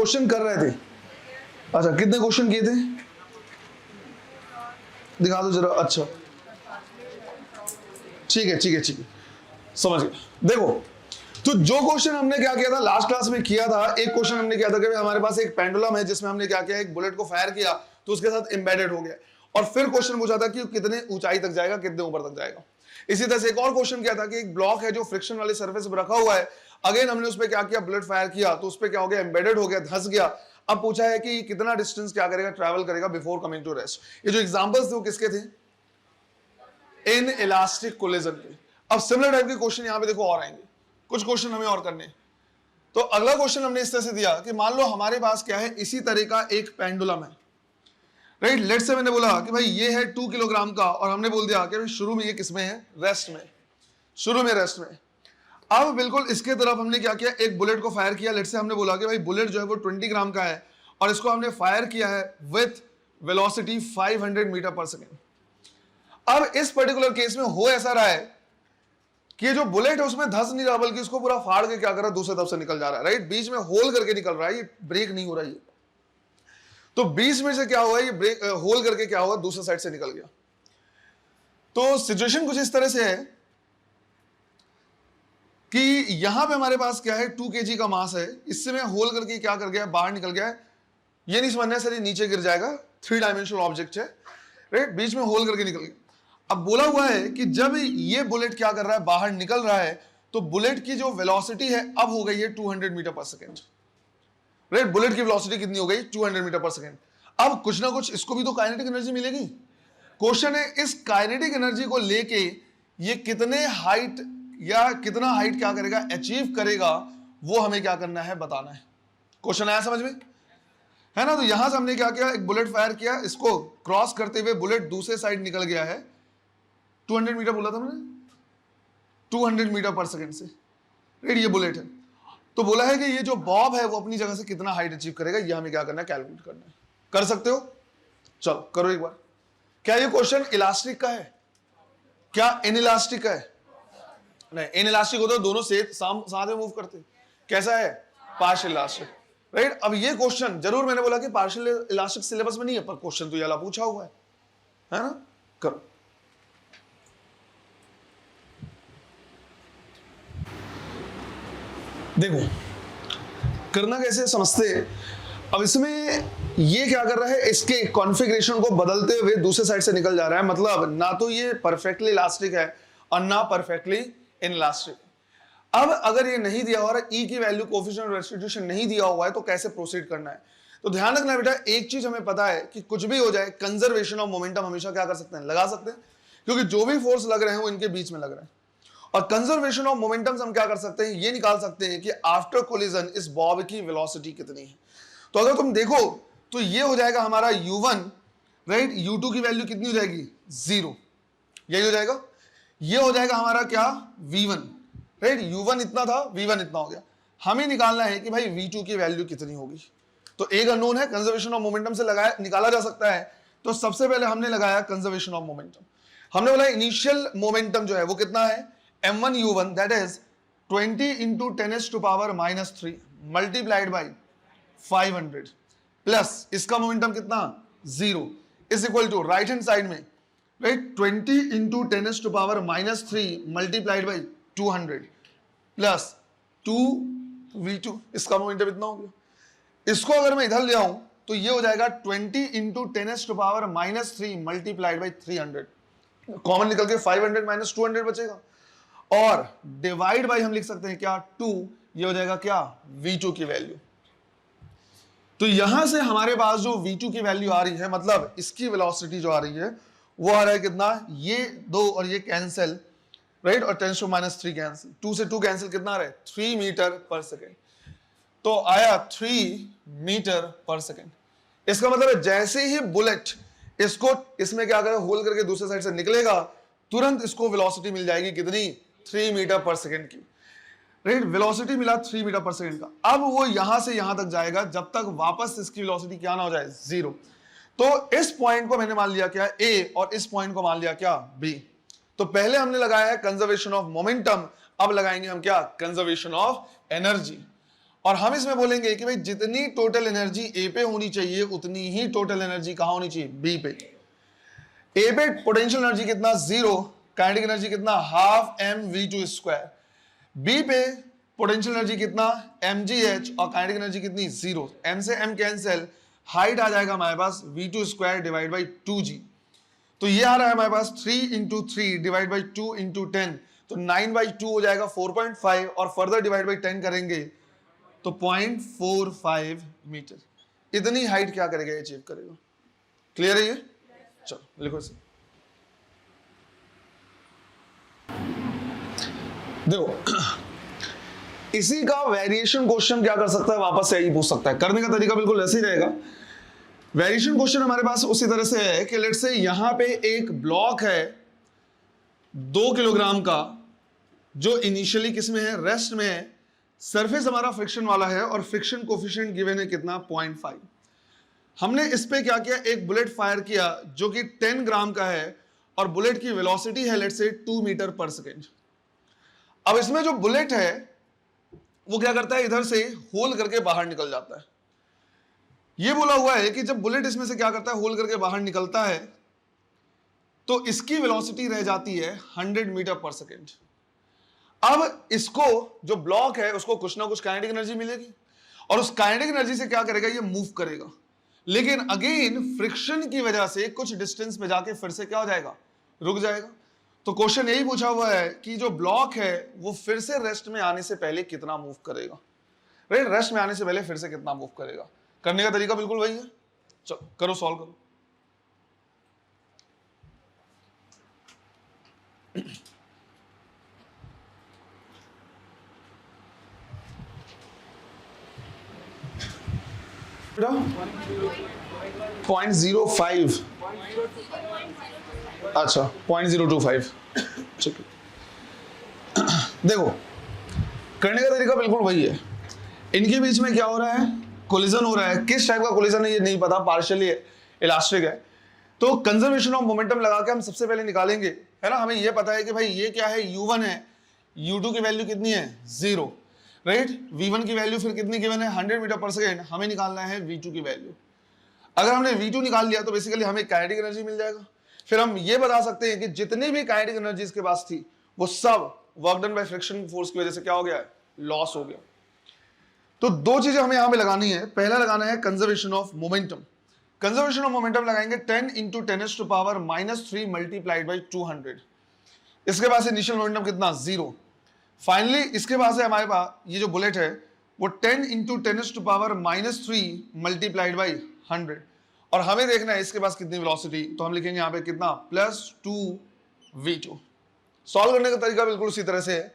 Question कर रहे थे। अच्छा कितने क्वेश्चन किए थे दिखा दो जरा। अच्छा ठीक है ठीक है ठीक है, समझ गया। देखो तो जो क्वेश्चन हमने क्या किया था लास्ट क्लास में किया था, एक क्वेश्चन हमने किया था कि हमारे पास एक पेंडुलम है जिसमें हमने क्या किया, एक बुलेट को फायर किया तो उसके साथ एम्बेडेड हो गया, और फिर क्वेश्चन पूछा था कि कितने ऊंचाई तक जाएगा, कितने ऊपर तक जाएगा। इसी तरह से एक और क्वेश्चन किया था कि एक ब्लॉक है जो फ्रिक्शन वाले सरफेस पर रखा हुआ है, अगेन हमने उस पर क्या किया, बुलेट फायर किया तो उस पर क्या हो गया, एम्बेडेड हो गया, धंस गया। अब पूछा है कि कितना डिस्टेंस क्या करेगा, ट्रैवल करेगा बिफोर कमिंग टू रेस्ट। ये जो एग्जांपल्स थे वो किसके थे, इन इलास्टिक कोलिजन के। अब सिमिलर टाइप के क्वेश्चन यहां पे देखो और आएंगे, कुछ क्वेश्चन हमें और करने। तो अगला क्वेश्चन हमने इस तरह से दिया कि मान लो हमारे पास क्या है, इसी तरह का एक पेंडुलम है, राइट। लेट से मैंने बोला कि भाई ये है 2 किलोग्राम का, और हमने बोल दिया कि भाई शुरू में ये किसमें है, रेस्ट में, शुरू में रेस्ट में। अब बिल्कुल इसके तरफ हमने क्या किया, एक बुलेट को फायर किया। लेट से हमने बोला कि भाई बुलेट जो है वो 20 ग्राम का है, और इसको हमने फायर किया है विथ वेलोसिटी 500 मीटर पर सेकेंड। अब इस पर्टिकुलर केस में हो ऐसा रहा है कि जो बुलेट है उसमें धंस नहीं रहा, बल्कि इसको पूरा फाड़ के क्या कर रहा है, दूसरे तरफ से निकल जा रहा है, राइट। बीच में होल करके निकल रहा है, ये ब्रेक नहीं हो रहा है। तो बीच में से क्या हुआ, ये ब्रेक होल करके क्या हुआ, दूसरे साइड से निकल गया। तो सिचुएशन कुछ इस तरह से है कि यहां पे हमारे पास क्या है, 2 kg का मास है, इससे में होल करके क्या कर गया, बाहर निकल गया है। ये नहीं समझना है सर ये नीचे गिर जाएगा, 3 डायमेंशनल ऑब्जेक्ट है, राइट, बीच में होल करके निकल गया। अब बोला हुआ है कि जब ये बुलेट क्या कर रहा है, बाहर निकल रहा है, तो बुलेट की जो वेलोसिटी है अब हो गई है 200 मीटर पर सेकेंड, राइट। बुलेट की वेलोसिटी कितनी हो गई, 200 मीटर पर सेकेंड। अब कुछ ना कुछ इसको भी तो काइनेटिक एनर्जी मिलेगी। क्वेश्चन है इस काइनेटिक एनर्जी को लेके ये कितने हाइट या कितना हाइट क्या करेगा, अचीव करेगा, वो हमें क्या करना है, बताना है। क्वेश्चन आया समझ में, है ना। तो यहां से हमने क्या किया, एक बुलेट फायर किया, इसको क्रॉस करते हुए बुलेट दूसरे साइड निकल गया है, 200 मीटर बोला था मैंने, 200 मीटर पर सेकेंड से, राइट। ये बुलेट है, तो बोला है कि ये जो बॉब है वो अपनी जगह से कितना हाइट अचीव करेगा, ये हमें क्या करना है, कैलकुलेट करना है। कर सकते हो, चलो करो एक बार। क्या ये क्वेश्चन इलास्टिक का है, क्या इन इलास्टिक का है, नहीं। इन इलास्टिक होता है दोनों साथ में मूव करते, कैसा है, पार्शियल इलास्टिक, राइट। अब ये क्वेश्चन जरूर मैंने बोला कि पार्शियल इलास्टिक सिलेबस में नहीं है, पर क्वेश्चन तो ये वाला पूछा हुआ है ना। करो, देखो करना कैसे समझते हैं। अब इसमें ये क्या कर रहा है, इसके कॉन्फ़िगरेशन को बदलते हुए दूसरे साइड से निकल जा रहा है, मतलब ना तो ये परफेक्टली इलास्टिक है और ना परफेक्टली इनइलास्टिक। अब अगर ये नहीं दिया हुआ है, ई की वैल्यू, कोएफिशिएंट ऑफ रेस्टिट्यूशन नहीं दिया हुआ है, तो कैसे प्रोसीड करना है। तो ध्यान रखना बेटा, एक चीज हमें पता है कि कुछ भी हो जाए, कंजर्वेशन ऑफ मोमेंटम हमेशा क्या कर सकते हैं, लगा सकते हैं, क्योंकि जो भी फोर्स लग रहे हैं वो इनके बीच में लग रहे हैं। और कंजर्वेशन ऑफ मोमेंटम्स हम क्या कर सकते हैं, ये निकाल सकते हैं कि आफ्टर कोलिजन इस बॉब की वेलोसिटी कितनी है। तो अगर तुम देखो तो ये हो जाएगा हमारा u1, राइट। u2 की वैल्यू कितनी हो जाएगी, 0, यही हो जाएगा। ये हो जाएगा हमारा क्या, v1, राइट। u1 इतना था, v1 इतना हो गया। हमें निकालना है कि भाई v2 की वैल्यू कितनी होगी। तो एक अननोन है, कंजर्वेशन ऑफ मोमेंटम से लगाया निकाला जा सकता है। तो सबसे पहले हमने लगाया कंजर्वेशन ऑफ मोमेंटम। हमने बोला इनिशियल मोमेंटम जो है वो कितना है, m1 u1, that is 20 into 10⁻³ multiplied by 500 plus इसका मोमेंटम कितना, 0, is equal to right hand side में, right, 20 into 10⁻³ multiplied by 200 plus 2v2, इसका मोमेंटम इतना हो गया। इसको अगर मैं इधर ले आऊं तो ये हो जाएगा 20 इंटू 10⁻³ मल्टीप्लाइड बाई 300, कॉमन निकल के 500 माइनस 200 बचेगा, और डिवाइड बाई हम लिख सकते हैं क्या, 2, ये हो जाएगा क्या, v2 की वैल्यू। तो यहां से हमारे पास जो v2 की वैल्यू आ रही है, मतलब इसकी वेलोसिटी जो आ रही है वो आ रहा है कितना, ये 2 और ये कैंसिल, राइट, और 10⁻³ कैंसिल, 2 से 2 कैंसिल, कितना आ रहा है, 3 मीटर पर सेकेंड। तो आया 3 मीटर पर सेकेंड। इसका मतलब है जैसे ही बुलेट इसको इसमें क्या करेगा, होल करके दूसरे साइड से निकलेगा, तुरंत इसको वेलोसिटी मिल जाएगी कितनी, 3 मीटर पर सेकेंड की, राइट। वेलोसिटी मिला 3 मीटर पर सेकेंड का। अब वो यहां से यहां तक जाएगा जब तक वापस इसकी वेलोसिटी क्या ना हो जाए, 0। तो इस पॉइंट को मैंने मान लिया क्या, A, और इस पॉइंट को मान लिया क्या, B। तो पहले हमने लगाया है कंजर्वेशन ऑफ मोमेंटम, अब लगाएंगे हम क्या, कंजर्वेशन ऑफ एनर्जी। और हम इसमें बोलेंगे कि भाई जितनी टोटल एनर्जी ए पे होनी चाहिए उतनी ही टोटल एनर्जी कहां होनी चाहिए, बी पे। ए पे पोटेंशियल एनर्जी कितना, 0, काइनेटिक एनर्जी कितना, half M V two square. B पे पोटेंशियल एनर्जी कितना, एम जी एच, और काइनेटिक एनर्जी कितनी, 0। एम से एम कैंसिल, हाइट आ जाएगा हमारे पास V two square divide by 2g। तो ये आ रहा है हमारे पास 3 इंटू 3 डिवाइड बाई 2 इंटू 10, तो 9/2 हो जाएगा 4.5, और फर्दर डिवाइड बाई 10 करेंगे तो 0.45 मीटर। इतनी हाइट क्या करेगा, ये अचीव करेगा। क्लियर है ये? चलो लिखो इसे। देखो इसी का वेरिएशन क्वेश्चन क्या कर सकता है, वापस से यही पूछ सकता है। करने का तरीका बिल्कुल ऐसे ही रहेगा। वेरिएशन क्वेश्चन हमारे पास उसी तरह से है कि लेट्स से यहां पे एक ब्लॉक है 2 किलोग्राम का, जो इनिशियली किसमें है, रेस्ट में है। सरफेस हमारा फ्रिक्शन वाला है और फ्रिक्शन कोफिशिएंट गिवन है कितना, 0.5। हमने इस पे क्या किया, एक बुलेट फायर किया जो कि 10 ग्राम का है, और बुलेट की वेलोसिटी है लेट्स से 2 मीटर पर सेकेंड। अब इसमें जो बुलेट है वो क्या करता है, इधर से होल करके बाहर निकल जाता है। ये बोला हुआ है कि जब बुलेट इसमें से क्या करता है, होल करके बाहर निकलता है, तो इसकी वेलोसिटी रह जाती है 100 मीटर पर सेकेंड। अब इसको जो ब्लॉक है उसको कुछ ना कुछ काइनेटिक एनर्जी मिलेगी, और उस काइनेटिक एनर्जी से क्या करेगा, ये मूव करेगा। लेकिन अगेन फ्रिक्शन की वजह से कुछ डिस्टेंस पे जाके फिर से क्या हो जाएगा, रुक जाएगा। तो क्वेश्चन यही पूछा हुआ है कि जो ब्लॉक है वो फिर से रेस्ट में आने से पहले कितना मूव करेगा, राइट? रेस्ट में आने से पहले फिर से कितना मूव करेगा। करने का तरीका बिल्कुल वही है। चलो करो, सॉल्व करो। पॉइंट 0.05, अच्छा 0.025। ठीक है, देखो करने का तरीका बिल्कुल वही है। इनके बीच में क्या हो रहा है, कोलिजन हो रहा है। किस टाइप का कोलिजन है ये नहीं पता, पार्शियली इलास्टिक है। तो कंजर्वेशन ऑफ मोमेंटम लगा के हम सबसे पहले निकालेंगे, है ना। हमें ये पता है कि भाई ये क्या है, u1 है, u2 की वैल्यू कितनी है, 0, राइट। v1 की वैल्यू फिर कितनी गिवन है, 100 मीटर पर सेकेंड। हमें निकालना है v2 की वैल्यू। अगर हमने v2 निकाल लिया तो बेसिकली हमें काइनेटिक एनर्जी मिल जाएगा। फिर हम ये बता सकते हैं कि जितनी भी काइनेटिक एनर्जी इसके पास थी वो सब work done by friction force की वजह से क्या हो गया है, लॉस हो गया। तो दो चीजें हमें यहां पे लगानी है। पहला लगाना है conservation of momentum. Conservation of momentum लगाएंगे 10 इंटू 10⁻³ मल्टीप्लाइड बाई 200। इसके पास इनिशियल मोमेंटम कितना, 0। फाइनली इसके पास है हमारे पास ये जो बुलेट है वो 10 इंटू 10⁻³ मल्टीप्लाइड बाई 100, और हमें देखना है इसके पास कितनी वेलोसिटी। तो हम लिखेंगे यहाँ पे कितना, +2v2। सॉल्व करने का तरीका बिल्कुल उसी तरह से है।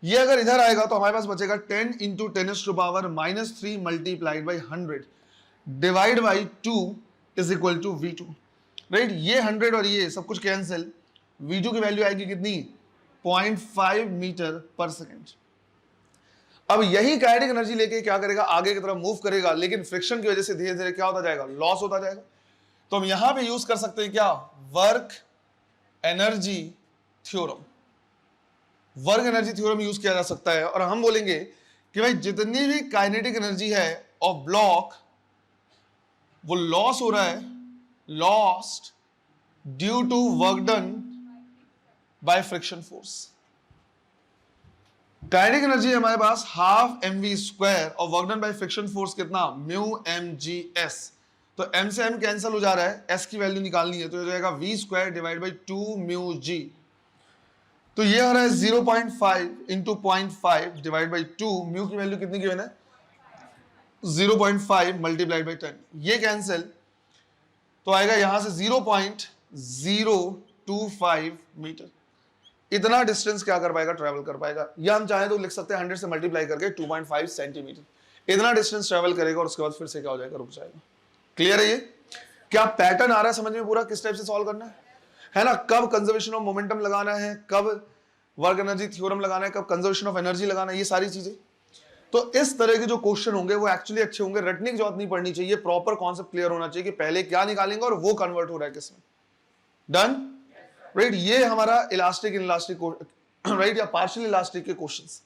ये अगर इधर आएगा तो हमारे पास बचेगा 10 into 10⁻³ multiplied by 100 divide by 2 is equal to v2, right. ये 100 और ये सब कुछ कैंसिल, v2 की वैल्यू आएगी कितनी, 0.5 मीटर पर सेकेंड। अब यही काइनेटिक एनर्जी लेके क्या करेगा, आगे की तरफ मूव करेगा, लेकिन फ्रिक्शन की वजह से धीरे धीरे क्या होता जाएगा, लॉस होता जाएगा। तो हम यहां पे यूज कर सकते हैं क्या, work energy theorem. Work energy theorem use किया जा सकता है, और हम बोलेंगे कि भाई जितनी भी काइनेटिक एनर्जी है ऑफ ब्लॉक वो लॉस हो रहा है, lost due to work done by friction force. Kinetic energy है हमारे पास हाफ mv² और work done by friction force कितना, μmgs। तो m से m कैंसिल हो जा रहा है, s की वैल्यू निकालनी है तो हो जाएगा v² डिवाइड बाई 2μg। तो ये आ रहा है 0.5 इंटू 0.5 डिवाइड बाई 2, म्यू की वैल्यू कितनी गिवन है, 0.5 मल्टीप्लाइड बाई 10। ये कैंसिल तो आएगा यहां से 0.025 मीटर। इतना डिस्टेंस क्या कर पाएगा, ट्रैवल कर पाएगा। या हम चाहें तो लिख सकते हैं 100 से मल्टीप्लाई करके 2.5 सेंटीमीटर। इतना डिस्टेंस ट्रैवल करेगा और उसके बाद फिर से क्या हो जाएगा, रुक जाएगा। क्लियर है ये? क्या पैटर्न आ रहा है समझ में पूरा, किस टाइप से सॉल्व करना है ना। कब कंजर्वेशन ऑफ मोमेंटम लगाना है, कब वर्क एनर्जी थ्योरम लगाना है, कब कंजर्वेशन ऑफ एनर्जी लगाना है, ये सारी चीजें। तो इस तरह के जो क्वेश्चन होंगे वो एक्चुअली अच्छे होंगे। रटने की जरूरत नहीं पड़नी चाहिए, प्रॉपर कॉन्सेप्ट क्लियर होना चाहिए कि पहले क्या निकालेंगे और वो कन्वर्ट हो रहा है किसमें। Done, right. ये हमारा इलास्टिक इनलास्टिक, राइट, या पार्शियल इलास्टिक के क्वेश्चंस।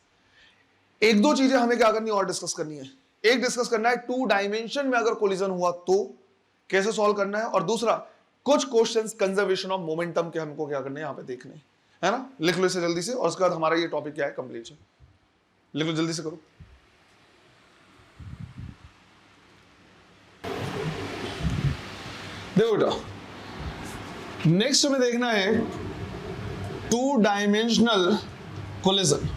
एक दो चीजें हमें क्या करनी और डिस्कस करनी है। एक डिस्कस करना है टू डायमेंशन में अगर कोलिजन हुआ तो कैसे सॉल्व करना है, और दूसरा कुछ क्वेश्चंस कंजर्वेशन ऑफ मोमेंटम के हमको क्या करने हैं यहां पे देखने हैं, है ना। लिख लो इसे जल्दी से, और उसके बाद हमारा ये टॉपिक क्या है कंप्लीट है। लिख लो जल्दी से करो। देखो बेटा, नेक्स्ट हमें देखना है टू डायमेंशनल कोलिजन।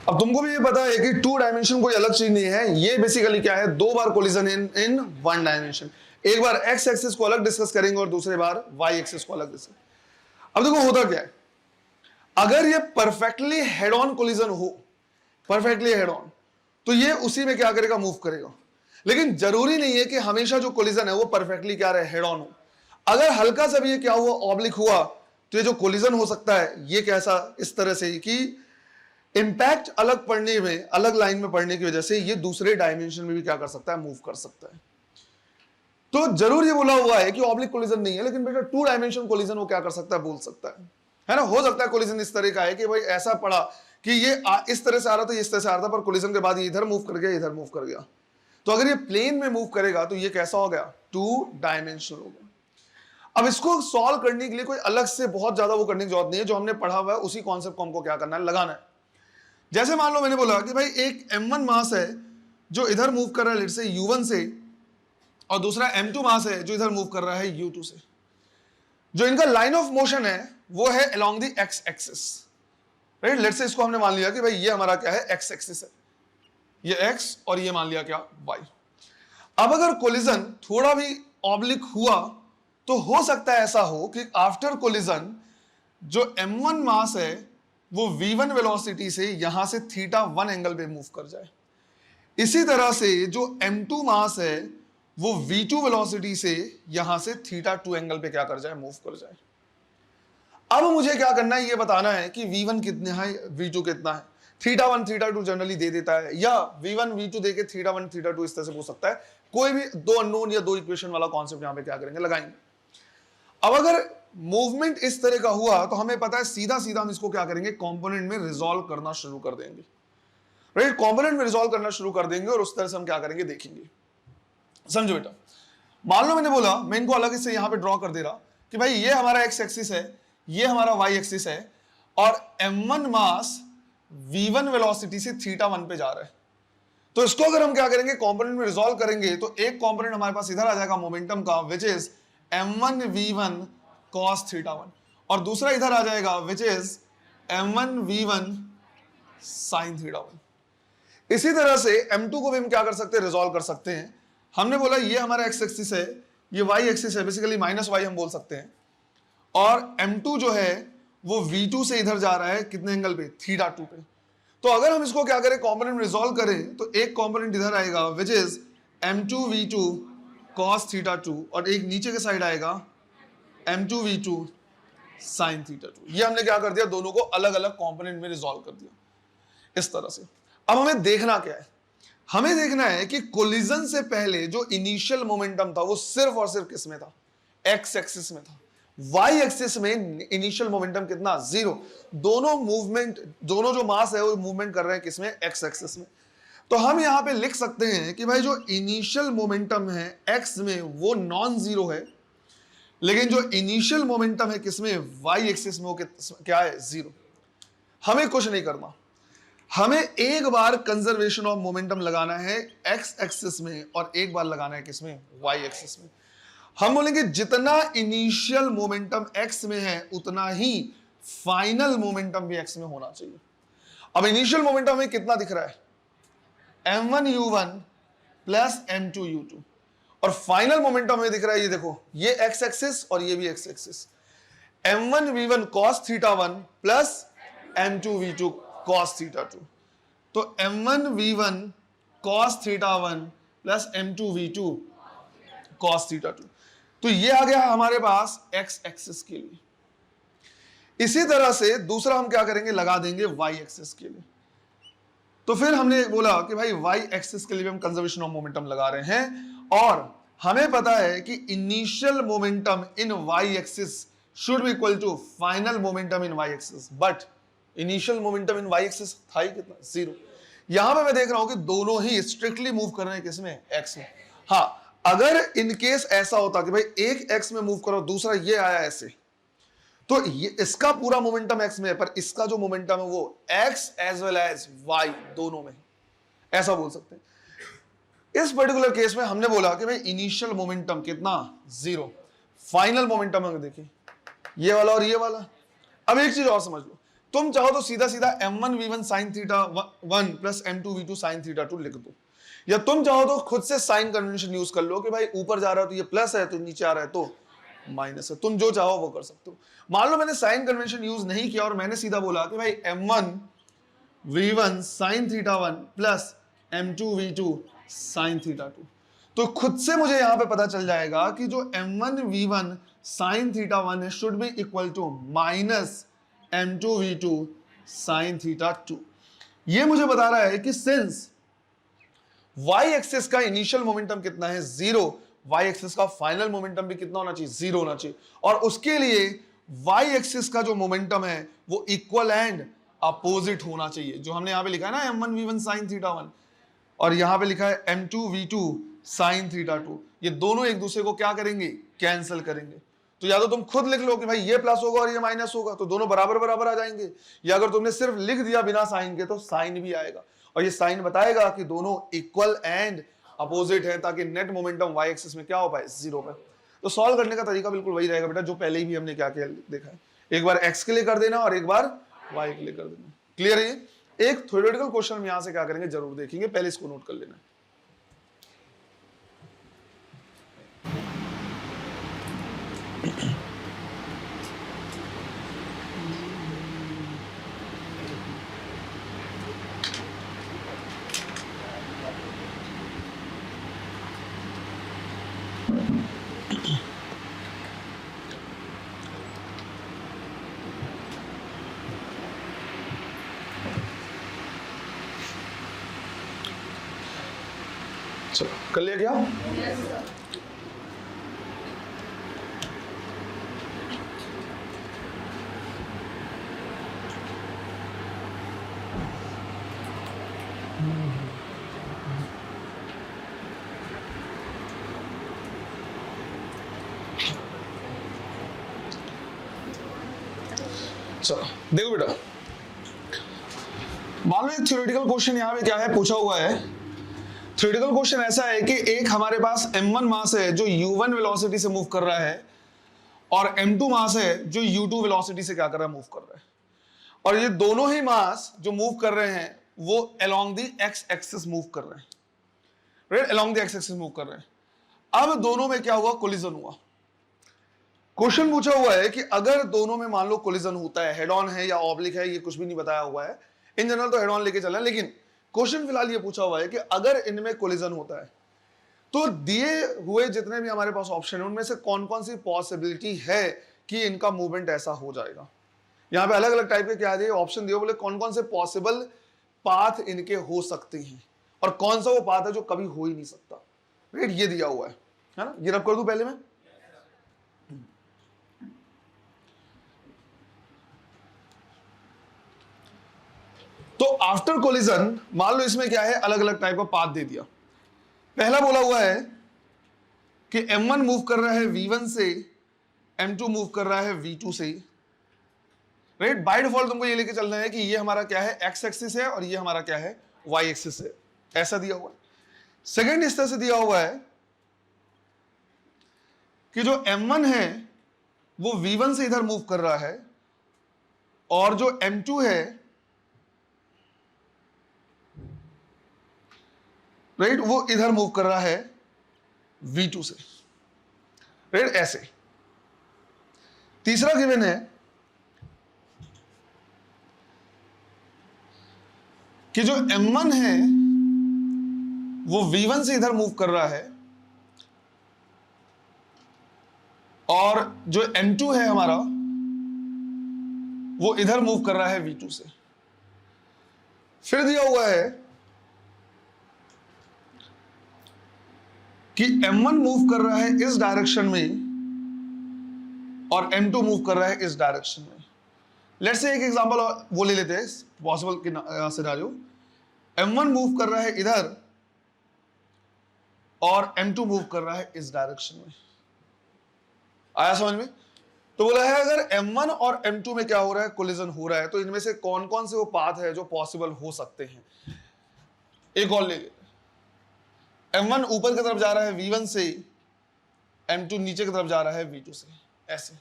अब तुमको भी ये पता है कि टू डायमेंशन कोई अलग चीज नहीं है, ये बेसिकली क्या है, दो बार कोलिजन इन वन डायमेंशन। एक बार एक्स एक्सिस को अलग डिस्कस करेंगे और दूसरे बार वाई एक्सिस को अलग डिस्कस। अब देखो होता क्या है, अगर ये परफेक्टली हेड ऑन कोलिजन हो, परफेक्टली हेड ऑन, तो ये उसी में क्या करेगा, मूव करेगा। लेकिन जरूरी नहीं है कि हमेशा जो कोलिजन है वो परफेक्टली क्या रहे, हेड ऑन हो। अगर हल्का सा भी ये क्या हुआ, ऑब्लिक हुआ, तो ये जो कोलिजन हो सकता है ये कैसा, इस तरह से कि इंपैक्ट अलग पड़ने में, अलग लाइन में पड़ने की वजह से ये दूसरे डायमेंशन में भी क्या कर सकता है, मूव कर सकता है। तो जरूर ये बोला हुआ है कि ऑब्लिक कोलिजन नहीं है, लेकिन बेटा टू डायमेंशन कोलिजन वो क्या कर सकता है, बोल सकता है ना। हो सकता है कोलिजन इस तरह का है कि भाई ऐसा पड़ा कि ये इस तरह से आ रहा था, इस तरह से आ रहा था, पर कोलिजन के बाद ये इधर मूव कर गया, इधर मूव कर गया। तो अगर ये प्लेन में मूव करेगा तो ये कैसा हो गया, टू डायमेंशनल हो गया। अब इसको सॉल्व करने के लिए कोई अलग से बहुत ज्यादा वो करने की जरूरत नहीं है, जो हमने पढ़ा हुआ है उसी कॉन्सेप्ट को हमको क्या करना है, लगाना है। जैसे मान लो मैंने बोला कि भाई एक m1 मास है जो इधर मूव कर रहा है लेट से u1 से, और दूसरा m2 मास है जो इधर मूव कर रहा है u2 से। जो इनका लाइन ऑफ मोशन है वो है along the x axis, right. Let say इसको हमने मान लिया कि भाई ये हमारा क्या है, x एक्सिस है, ये x और ये मान लिया क्या, y। अब अगर कोलिजन थोड़ा भी ऑब्लिक हुआ तो हो सकता है ऐसा हो कि आफ्टर कोलिजन जो m1 मास है वो v1 वेलोसिटी से यहां से θ1 एंगल पे मूव कर जाए। इसी तरह से जो m2 मास है वो v2 वेलोसिटी से यहां से θ2 एंगल पे क्या कर जाए, मूव कर जाए। अब मुझे क्या करना है, ये बताना है कि v1 कितना है, v2 कितना है। θ1 θ2 जनरली दे देता है, या v1 v2 देके θ1 θ2 इस तरह से पूछ सकता है। कोई भी दो अननोन या दो इक्वेशन वाला कॉन्सेप्ट यहां पे क्या करेंगे, लगाएंगे। अब अगर मूवमेंट इस तरह का हुआ तो हमें पता है सीधा सीधा हम इसको क्या करेंगे, कंपोनेंट में रिजॉल्व करना शुरू कर देंगे, राइट। कंपोनेंट में रिजॉल्व करना शुरू कर देंगे और उस तरह से हम क्या करेंगे, देखेंगे। समझो बेटा, मान लो मैंने बोला, मैं इनको अलग से यहां पे ड्रॉ कर दे रहा कि भाई ये हमारा एक्स एक्सिस है, ये हमारा वाई एक्सिस है, और m1 मास v1 वेलोसिटी से θ1 पे जा रहा है। तो इसको अगर हम क्या करेंगे, कंपोनेंट में रिजॉल्व करेंगे, तो एक कंपोनेंट हमारे पास इधर आ जाएगा मोमेंटम का, which is m1 v1 cos θ1, और दूसरा इधर आ जाएगा which is m1 v1 sin θ1। इसी तरह से m2 को भी हम क्या कर सकते हैं, रिजॉल्व कर सकते हैं। हमने बोला ये हमारा x एक्सिस है, ये y एक्सिस है, बेसिकली माइनस y हम बोल सकते हैं, और m2 जो है वो v2 से इधर जा रहा है कितने एंगल पे, θ2 पे। तो अगर हम इसको क्या करें, कंपोनेंट में रिजॉल्व करें, तो एक कंपोनेंट इधर आएगा which is m2 v2 cos θ2, और एक नीचे के साइड आएगा m2 v2 sin θ2। ये हमने क्या कर दिया, दोनों को अलग अलग कंपोनेंट में रिजॉल्व कर दिया इस तरह से। अब हमें देखना क्या है, हमें देखना है कि कोलिजन से पहले जो इनिशियल मोमेंटम था वो सिर्फ और सिर्फ किस में था, एक्स एक्सिस में था। वाई एक्सिस में इनिशियल मोमेंटम कितना, 0। दोनों मूवमेंट, दोनों जो मास है वो मूवमेंट कर रहे हैं किसमें, एक्स एक्सिस में। तो हम यहां पे लिख सकते हैं कि भाई जो इनिशियल मोमेंटम है एक्स में वो नॉन जीरो है, लेकिन जो इनिशियल मोमेंटम है किसमें, वाई एक्सिस में, वो क्या है, 0। हमें कुछ नहीं करना, हमें एक बार कंजर्वेशन ऑफ मोमेंटम लगाना है एक्स एक्सिस में, और एक बार लगाना है किसमें, वाई एक्सिस में। हम बोलेंगे जितना इनिशियल मोमेंटम एक्स में है उतना ही फाइनल मोमेंटम भी एक्स में होना चाहिए। अब इनिशियल मोमेंटम हमें कितना दिख रहा है, m1 u1 plus m2 u2, और फाइनल मोमेंटम हमें दिख रहा है, ये देखो, ये एक्स एक्सिस और ये भी X axis, m1 v1 cos θ1 plus m2 v2 cos θ2। तो m1 v1 cos θ1 plus m2 v2 cos θ2। तो ये आ गया हमारे पास एक्स एक्सिस के लिए। इसी तरह से दूसरा हम क्या करेंगे, लगा देंगे वाई एक्सिस के लिए। तो फिर हमने बोला कि भाई वाई एक्सिस के लिए हम कंजर्वेशन ऑफ मोमेंटम लगा रहे हैं, और हमें पता है कि initial momentum in Y axis should be equal to final momentum in Y axis, but initial momentum in Y axis था ही कितना, 0। यहां पे मैं देख रहा हूं कि दोनों ही स्ट्रिक्टली मूव कर रहे हैं किसमें, एक्स में। हाँ, अगर इन केस ऐसा होता कि भाई एक एक्स में मूव करो, दूसरा ये आया ऐसे, तो ये इसका पूरा मोमेंटम एक्स में है, पर इसका जो मोमेंटम है वो X as well as Y दोनों में, ऐसा बोल सकते हैं। इस पर्टिकुलर केस में हमने बोला कि भाई इनिशियल मोमेंटम कितना, 0। फाइनल मोमेंटम है देखिए ये वाला और ये वाला। अब एक चीज और समझ लो, तुम चाहो तो सीधा सीधा m1v1 sin theta 1 plus m2v2 sin theta 2 लिख दो, या तुम चाहो तो खुद से साइन कन्वेंशन यूज कर लो कि भाई ऊपर जा रहा है तो ये प्लस है, तो नीचे आ रहा है तो माइनस है। तुम जो चाहो वो कर सकते हो। मान लो मैंने साइन कन्वेंशन यूज नहीं किया और मैंने सीधा बोला कि भाई m1v1 sin theta 1 plus m2v2 sin theta 2, तो खुद से मुझे यहां पे पता चल जाएगा कि जो m1v1 sin थीटा 1 है should be equal to minus m2v2 sin theta 2। ये मुझे बता रहा है कि सिंस y एक्सिस का इनिशियल मोमेंटम कितना है, 0, y एक्सिस का फाइनल मोमेंटम भी कितना होना चाहिए, 0 होना चाहिए। और उसके लिए y एक्सिस का जो मोमेंटम है वो इक्वल एंड अपोजिट होना चाहिए। जो हमने यहां पे लिखा है ना m1v1 sin थीटा 1, और यहां पे लिखा है m2v2 sin थीटा 2, ये दोनों एक दूसरे को क्या करेंगे, कैंसिल करेंगे। तो या तो तुम खुद लिख लो कि भाई ये प्लस होगा और ये माइनस होगा, तो दोनों बराबर बराबर आ जाएंगे, या अगर तुमने सिर्फ लिख दिया बिना साइन के तो साइन भी आएगा, और ये साइन बताएगा कि दोनों इक्वल एंड अपोजिट है, ताकि नेट मोमेंटम y एक्सिस में क्या हो पाए, 0 पे। तो सॉल्व करने का तरीका बिल्कुल वही रहेगा बेटा जो पहले ही भी हमने क्या किया देखा है, एक बार x के लिए कर देना और एक बार y के लिए कर देना। क्लियर है? एक थ्योरेटिकल क्वेश्चन हम यहां से क्या करेंगे जरूर देखेंगे, पहले इसको नोट कर लेना। चलो कर लिया क्या? चलो देखो बेटा, मान लो एक थ्योरेटिकल क्वेश्चन यहां पे क्या है पूछा हुआ है। थ्योरेटिकल क्वेश्चन ऐसा है कि एक हमारे पास m1 मास है जो u1 वेलोसिटी से मूव कर रहा है, और m2 मास है जो u2 वेलोसिटी से क्या कर रहा है, मूव कर रहा है। और ये दोनों ही मास जो मूव कर रहे हैं वो along the x axis move कर रहे हैं, right, along the x axis move कर रहे हैं। अब दोनों में क्या हुआ, कोलिजन हुआ। क्वेश्चन पूछा हुआ है कि अगर दोनों में मान लो कोलिजन होता है, हेड ऑन है या ऑब्लिक है, ये कुछ भी नहीं बताया हुआ है, इन जनरल तो हेड ऑन लेके चला है, लेकिन क्वेश्चन फिलहाल ये पूछा हुआ है कि अगर इनमें कोलिजन होता है तो दिए हुए जितने भी हमारे पास ऑप्शन है उनमें से कौन कौन सी पॉसिबिलिटी है कि इनका मूवमेंट ऐसा हो जाएगा। यहां पे अलग अलग टाइप के क्या दिए ऑप्शन दिए, बोले कौन कौन से पॉसिबल पाथ इनके हो सकते हैं और कौन सा वो पाथ है जो कभी हो ही नहीं सकता, राइट, ये दिया हुआ है ना। ये रब कर दूं पहले मैं, तो आफ्टर कोलिजन मान लो इसमें क्या है, अलग अलग टाइप का पाथ दे दिया। पहला बोला हुआ है कि m1 मूव कर रहा है v1 से, m2 मूव कर रहा है v2 से, राइट। बाय डिफॉल्ट तुमको ये लेके चलना है कि ये हमारा क्या है, x एक्सिस है और ये हमारा क्या है, y एक्सिस है, ऐसा दिया हुआ है। सेकंड इस तरह से दिया हुआ है कि जो m1 है वो v1 से इधर मूव कर रहा है, और जो m2 है, राइट, वो इधर मूव कर रहा है v2 से, राइट, ऐसे। तीसरा गिवन है कि जो m1 है वो v1 से इधर मूव कर रहा है, और जो m2 है हमारा वो इधर मूव कर रहा है v2 से। फिर दिया हुआ है कि m1 मूव कर रहा है इस डायरेक्शन में और m2 मूव कर रहा है इस डायरेक्शन में। लेट्स से एक एग्जांपल वो ले लेते हैं पॉसिबल सिनेरियो M1 मूव कर रहा है इधर और M2 मूव कर रहा है इस डायरेक्शन में। आया समझ में? तो बोला है अगर M1 और M2 में क्या हो रहा है, कोलिजन हो रहा है, तो इनमें से कौन कौन से वो पाथ है जो पॉसिबल हो सकते हैं। एक और ले M1 ऊपर की तरफ जा रहा है V1 से, M2 नीचे की तरफ जा रहा है V2 से, ऐसे।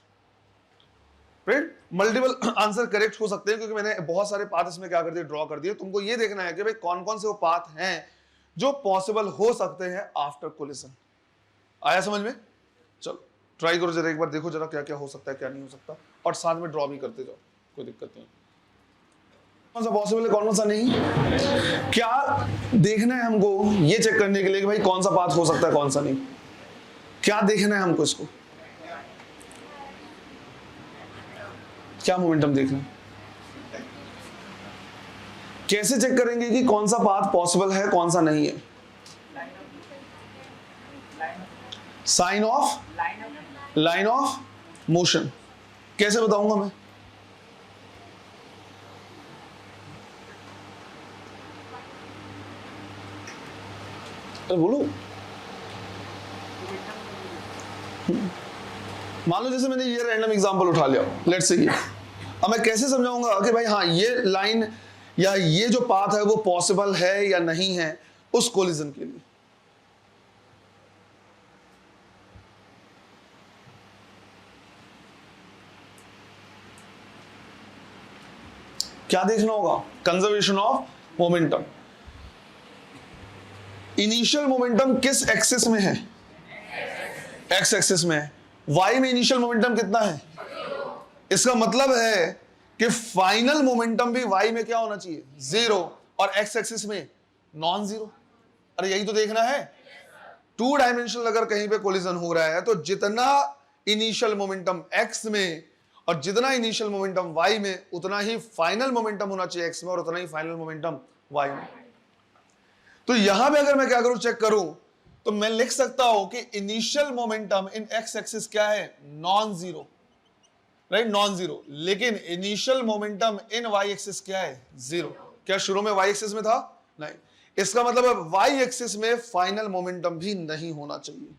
राइट, मल्टीपल आंसर करेक्ट हो सकते हैं क्योंकि मैंने बहुत सारे पाथ इसमें क्या कर दिए, ड्रॉ कर दिए। तुमको ये देखना है कि भाई कौन कौन से वो पाथ हैं जो पॉसिबल हो सकते हैं आफ्टर कोलिजन। आया समझ में? चलो ट्राई करो जरा, एक बार देखो जरा क्या क्या हो सकता है क्या नहीं हो सकता, और साथ में ड्रॉ भी करते जाओ, कोई दिक्कत नहीं। कौन सा पॉसिबल है कौन सा नहीं, क्या देखना है हमको ये चेक करने के लिए कि भाई कौन सा पाथ हो सकता है कौन सा नहीं। क्या देखना है हमको, इसको क्या मोमेंटम देखना है, कैसे चेक करेंगे कि कौन सा पाथ पॉसिबल है कौन सा नहीं है। Sign of line of motion कैसे बताऊंगा मैं? अरे बोलो। मान लो जैसे मैंने ये रैंडम एग्जांपल उठा लिया, लेट्स से, अब मैं कैसे समझाऊंगा कि भाई हाँ ये लाइन या ये जो पाथ है वो पॉसिबल है या नहीं है उस कोलिजन के लिए। क्या देखना होगा? Conservation of momentum. Initial momentum किस एक्सिस में है? एक्स एक्सिस में है। वाई में इनिशियल मोमेंटम कितना है? इसका मतलब है कि फाइनल मोमेंटम भी वाई में क्या होना चाहिए? जीरो, और एक्स एक्सिस में नॉन जीरो। अरे यही तो देखना है। टू डायमेंशनल अगर कहीं पे कोलिजन हो रहा है तो जितना इनिशियल मोमेंटम एक्स में और जितना इनिशियल मोमेंटम वाई में उतना ही फाइनल मोमेंटम होना चाहिए एक्स में और उतना ही फाइनल मोमेंटम वाई में। तो यहां पे अगर मैं क्या करूं, चेक करूं, तो मैं लिख सकता हूं कि initial momentum in X axis क्या है? Non zero, right, non zero. लेकिन initial momentum in Y axis क्या है? जीरो। क्या शुरू में वाई एक्सिस में था? नहीं। इसका मतलब है वाई एक्सिस में फाइनल मोमेंटम भी नहीं होना चाहिए।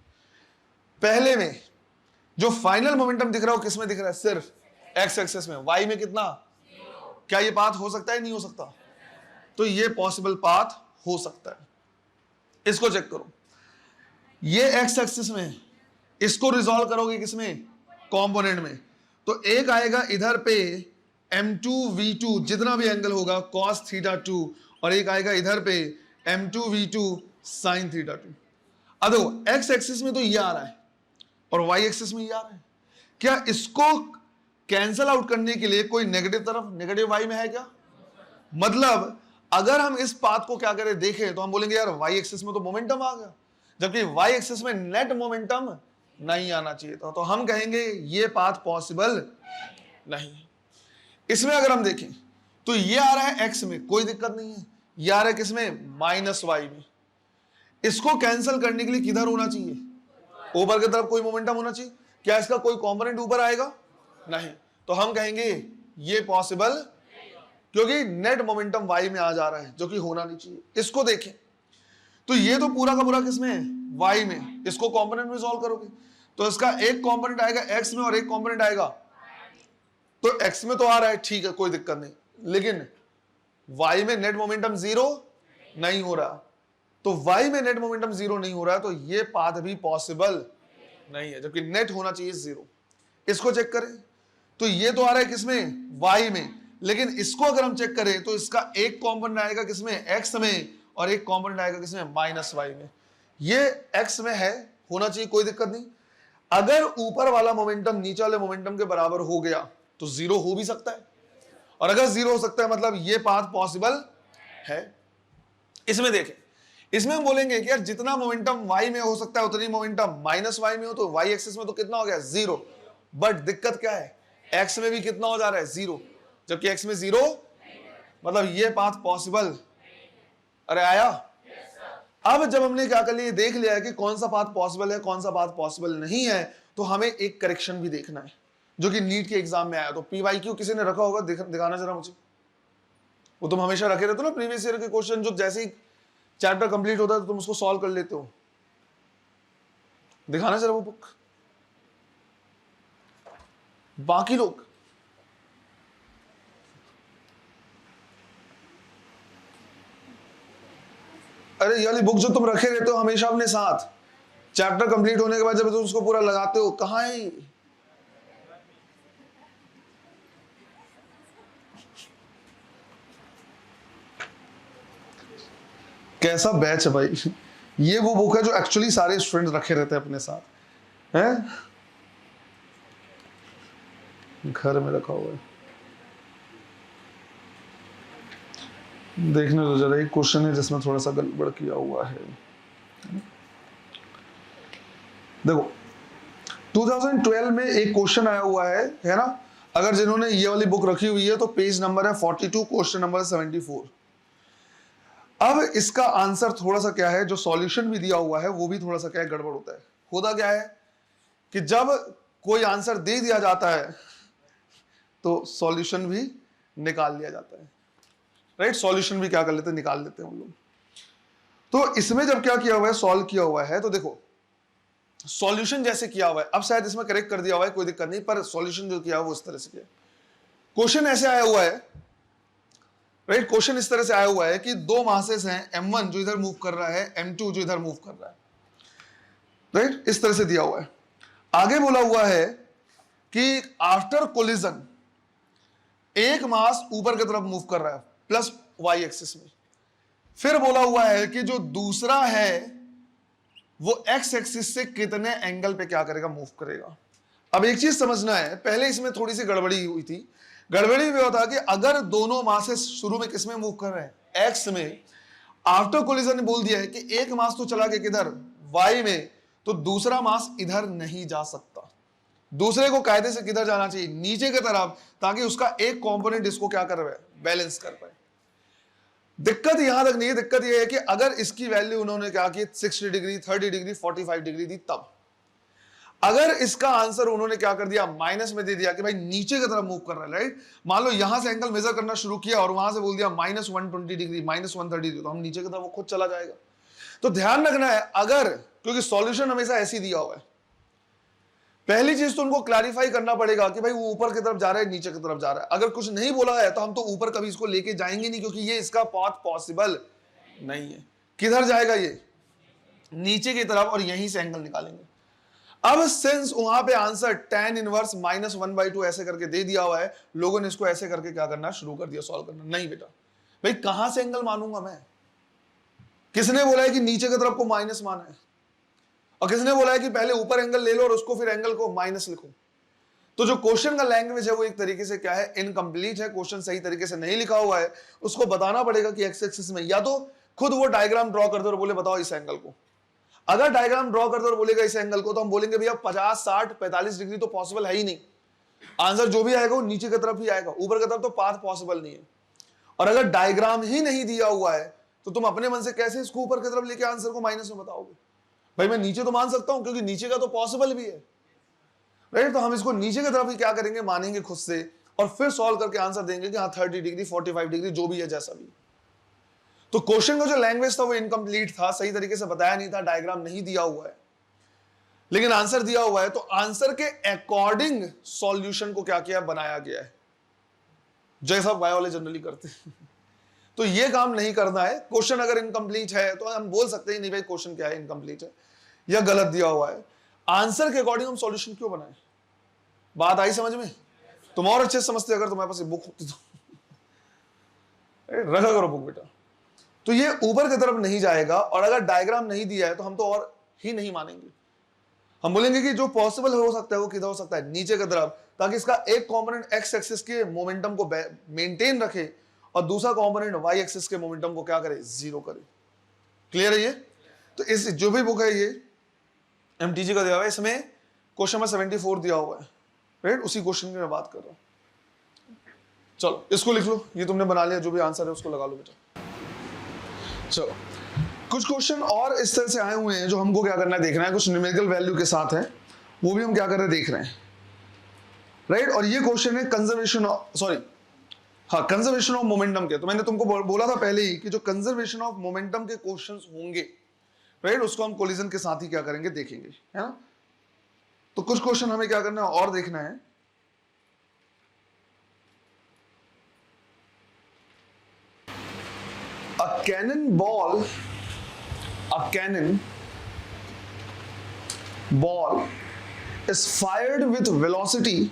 पहले में जो फाइनल मोमेंटम दिख रहा हो किस में दिख रहा है? सिर्फ एक्स एक्सिस में। वाई में कितना? क्या ये पाथ हो सकता है नहीं हो सकता? तो ये पॉसिबल पाथ हो सकता है। इसको चेक करो, ये एक्स एक्सिस में, इसको रिजॉल्व करोगे किसमें? कॉम्पोनेंट में। तो एक आएगा इधर पे m2 v2 जितना भी एंगल होगा cos थीटा 2, और एक आएगा इधर पे m2 v2 sin थीटा 2। अब देखो एक्स एक्सिस में तो ये आ रहा है और वाई एक्सिस में ये आ रहा है। क्या इसको कैंसल आउट करने के लिए कोई नेगेटिव तरफ, नेगेटिव वाई में है क्या? मतलब अगर हम इस पाथ को क्या करें देखें तो हम बोलेंगे यार वाई एक्सिस में तो मोमेंटम आ गया, जबकि वाई एक्सिस में नेट मोमेंटम नहीं आना चाहिए था। तो हम कहेंगे ये पाथ पॉसिबल नहीं है। इसमें अगर हम देखें तो ये आ रहा है एक्स में, कोई दिक्कत नहीं है। ये आ रहा है किसमें? माइनस वाई में। इसको कैंसिल करने के लिए किधर होना चाहिए? ऊपर की तरफ कोई मोमेंटम होना चाहिए। क्या इसका कोई कंपोनेंट ऊपर आएगा? नहीं। तो हम कहेंगे ये पॉसिबल, क्योंकि नेट मोमेंटम वाई में आ जा रहा है जो कि होना नहीं चाहिए। इसको देखें तो ये तो पूरा का पूरा किसमें है? वाई में। इसको कंपोनेंट में सॉल्व करोगे तो इसका एक कंपोनेंट आएगा एक्स में और एक कंपोनेंट आएगा, तो एक्स में तो आ रहा है, ठीक है, कोई दिक्कत नहीं, लेकिन वाई में नेट मोमेंटम जीरो नहीं हो रहा। तो वाई में नेट मोमेंटम जीरो नहीं हो रहा है तो ये पाथ भी पॉसिबल नहीं है, जबकि नेट होना चाहिए जीरो। इसको चेक करें तो ये तो आ रहा है किसमें? वाई में। लेकिन इसको अगर हम चेक करें तो इसका एक कंपोनेंट आएगा किसमें? एक्स में, और एक कंपोनेंट आएगा किसमें? माइनस वाई में। ये एक्स में है, होना चाहिए, कोई दिक्कत नहीं। अगर ऊपर वाला मोमेंटम नीचे वाले मोमेंटम के बराबर हो गया तो जीरो हो भी सकता है, और अगर जीरो हो सकता है मतलब ये पाथ पॉसिबल है। इसमें देखें, इसमें हम बोलेंगे कि यार जितना मोमेंटम वाई में हो सकता है उतनी मोमेंटम माइनस वाई में हो, तो वाई एक्सिस में तो कितना हो गया? जीरो। बट दिक्कत क्या है? एक्स में भी कितना हो जा रहा है? जीरो, जबकि एक्स में जीरो, मतलब ये पाथ पॉसिबल। अरे आया? अब जब हमने क्या कर लिया, देख लिया है कि कौन सा पाथ पॉसिबल है कौन सा पाथ पॉसिबल नहीं है, तो हमें एक करेक्शन भी देखना है जो कि नीट के एग्जाम में आया। तो PYQ किसी ने रखा होगा? दिखाना जरा मुझे। वो तुम हमेशा रखे रहते हो ना प्रीवियस ईयर के क्वेश्चन, जो जैसे ही चैप्टर कंप्लीट होता है तो तुम उसको सॉल्व कर लेते हो। दिखाना जरा वो बुक। बाकी लोग अरे ये वाली बुक जो तुम रखे रहते हो हमेशा अपने साथ, चैप्टर कंप्लीट होने के बाद जब तुम उसको पूरा लगाते हो, कहाँ है ये? कैसा बैच है भाई। ये वो बुक है जो एक्चुअली सारे स्टूडेंट्स रखे रहते हैं अपने साथ, हैं? घर में रखा हुआ है। देखने दो जरा, एक क्वेश्चन है जिसमें थोड़ा सा गड़बड़ किया हुआ है। देखो 2012 में एक क्वेश्चन आया हुआ है ना? अगर जिन्होंने ये वाली बुक रखी हुई है तो पेज नंबर है 42, क्वेश्चन नंबर 74। अब इसका आंसर थोड़ा सा क्या है, जो सॉल्यूशन भी दिया हुआ है वो भी थोड़ा सा क्या है, गड़बड़ होता है। होता क्या है कि जब कोई आंसर दे दिया जाता है तो सॉल्यूशन भी निकाल लिया जाता है, राइट? सॉल्यूशन भी क्या कर लेते हैं, निकाल लेते हैं हम लोग। तो इसमें जब क्या किया हुआ है, सॉल्व किया हुआ है, तो देखो सॉल्यूशन जैसे किया हुआ है, अब शायद इसमें करेक्ट कर दिया हुआ है, कोई दिक्कत नहीं, पर सॉल्यूशन जो किया हुआ वो इस तरह से किया। क्वेश्चन ऐसे आया हुआ है, राइट? क्वेश्चन इस तरह से आया हुआ है कि दो मासेस हैं, M1 जो इधर मूव कर रहा है, M2 जो इधर मूव कर रहा है, राइट? इस तरह से दिया हुआ है। आगे बोला हुआ है कि आफ्टर कोलिजन एक मास ऊपर की तरफ मूव कर रहा है प्लस वाई एक्सिस में। फिर बोला हुआ है कि जो दूसरा है वो एक्स एक्सिस से कितने एंगल पे क्या करेगा, मूव करेगा। अब एक चीज समझना है, पहले इसमें थोड़ी सी गड़बड़ी हुई थी। गड़बड़ी में होता कि अगर दोनों मासेस शुरू में किस में मूव कर रहे हैं, एक्स में, आफ्टर कोलिजन ने बोल दिया है कि एक मास तो चला गया किधर, वाई में, तो दूसरा मास इधर नहीं जा सकता। दूसरे को कायदे से किधर जाना चाहिए, नीचे की तरफ, ताकि उसका एक कंपोनेंट इसको क्या कर पाए, बैलेंस कर पाए। दिक्कत यहां तक नहीं है, दिक्कत यह है कि अगर इसकी वैल्यू उन्होंने क्या की 60 डिग्री, 30 डिग्री, 45 डिग्री दी, तब अगर इसका आंसर उन्होंने क्या कर दिया, माइनस में दे दिया कि भाई नीचे की तरफ मूव कर रहा है, राइट? मान लो यहां से एंगल मेजर करना शुरू किया और वहां से बोल दिया -120 डिग्री, -130 डिग्री, तो हम नीचे की तरफ वो खुद चला जाएगा। तो ध्यान रखना है, अगर, क्योंकि सॉल्यूशन हमेशा ऐसे दिया हुआ है, पहली चीज तो उनको क्लैरिफाई करना पड़ेगा कि भाई वो ऊपर की तरफ जा रहा है, नीचे की तरफ जा रहा है। अगर कुछ नहीं बोला है तो हम तो ऊपर कभी इसको लेके जाएंगे नहीं, क्योंकि ये इसका पाथ पॉसिबल नहीं है। किधर जाएगा ये, नीचे की तरफ, और यहीं से एंगल निकालेंगे। अब सिंस वहां पे आंसर tan इनवर्स -1/2 ऐसे करके दे दिया हुआ है, लोगों ने इसको ऐसे करके क्या करना शुरू कर दिया, सॉल्व करना। नहीं बेटा, भाई कहां से एंगल मानूंगा मैं? किसने बोला है कि नीचे की तरफ को माइनस माना है, और किसने बोला है कि पहले ऊपर एंगल ले लो और उसको फिर एंगल को माइनस लिखो? तो जो क्वेश्चन का लैंग्वेज है वो एक तरीके से क्या है, इनकम्प्लीट है। क्वेश्चन सही तरीके से नहीं लिखा हुआ है, उसको बताना पड़ेगा कि एक्स एक्सिस में, या तो खुद वो डायग्राम ड्रॉ कर दो और बोले बताओ इस एंगल को। अगर डायग्राम ड्रॉ कर दो और बोलेगा इस एंगल को, तो हम बोलेंगे भैया 50, 60, 45 डिग्री तो पॉसिबल है ही नहीं। आंसर जो भी आएगा वो नीचे की तरफ ही आएगा, ऊपर की तरफ तो पाथ पॉसिबल नहीं है। और अगर डायग्राम ही नहीं दिया हुआ है तो तुम अपने मन से कैसे इसको ऊपर की तरफ लेके आंसर को माइनस में बताओगे? भाई मैं नीचे तो मान सकता हूं क्योंकि नीचे का तो पॉसिबल भी है, राइट? तो हम इसको नीचे की तरफ ही क्या करेंगे, मानेंगे खुद से, और फिर सॉल्व करके आंसर देंगे कि हाँ 30 डिग्री, 45 डिग्री, जो भी है, जैसा भी। तो क्वेश्चन का जो लैंग्वेज था वो इनकम्प्लीट था, सही तरीके से बताया नहीं था, डायग्राम नहीं दिया हुआ है, लेकिन आंसर दिया हुआ है। तो आंसर के अकॉर्डिंग सॉल्यूशन को क्या किया, बनाया गया है, जैसा बायो वाले जनरली करते हैं। तो ये काम नहीं करना है। क्वेश्चन अगर इनकम्प्लीट है तो हम बोल सकते हैं नहीं भाई क्वेश्चन क्या है, इनकम्प्लीट है या गलत दिया हुआ है। आंसर के अकॉर्डिंग हम सॉल्यूशन क्यों बनाए? बात आई समझ में? तुम और अच्छे समझते अगर तुम्हारे पास बुक होती तो। रखा करो बुक बेटा। तो ये ऊपर की तरफ नहीं जाएगा, और अगर डायग्राम नहीं दिया है तो हम तो और ही नहीं मानेंगे। हम बोलेंगे कि जो पॉसिबल हो सकता है वो किधर हो सकता है, नीचे की तरफ, ताकि इसका एक कंपोनेंट एक्स एक्सिस के मोमेंटम को मेंटेन रखे और दूसरा कंपोनेंट वाई एक्सिस के मोमेंटम को क्या करे, जीरो करे। क्लियर है ये? तो इस जो भी बुक है ये एमटीजी का दिया हुआ है, इसमें क्वेश्चन नंबर 74 दिया हुआ है, राइट? उसी क्वेश्चन की मैं बात कर रहा हूं। चलो इसको लिख लो, ये तुमने बना लिया, जो भी आंसर है उसको लगा लो बेटा। चलो कुछ क्वेश्चन और इस तरह से आए हुए हैं जो हमको क्या करना है, देखना है। कुछ न्यूमेरिकल वैल्यू के साथ है, वो भी हम क्या कर रहे हैं, देख रहे हैं, राइट? और ये क्वेश्चन है कंजर्वेशन, सॉरी हाँ, कंजर्वेशन ऑफ मोमेंटम के, तो मैंने तुमको बोला था पहले ही कि जो कंजर्वेशन ऑफ मोमेंटम के क्वेश्चंस होंगे, राइट, उसको हम कोलिजन के साथ ही क्या करेंगे, देखेंगे, है ना। तो कुछ क्वेश्चन हमें क्या करना है और देखना है। A cannonball is fired with velocity.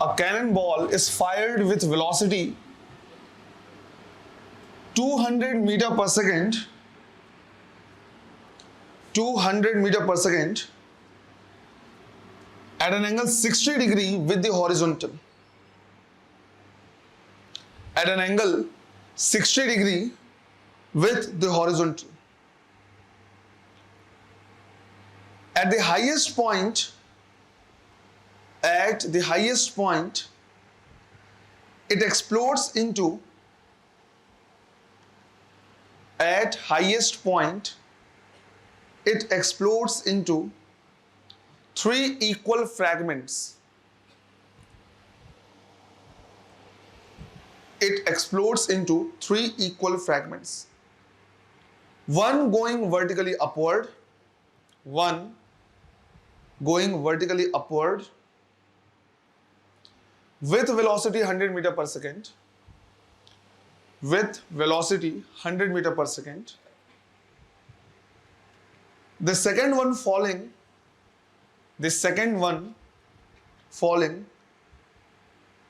A cannonball is fired with velocity 200 meter per second. 200 meter per second at an angle 60 degree with the horizontal. At an angle 60 degree with the horizontal. At the highest point, it explodes into, at highest point, it explodes into 3 equal fragments. It explodes into 3 equal fragments. One going vertically upward, one going vertically upward with velocity 100 meter per second, with velocity 100 meter per second. The second one falling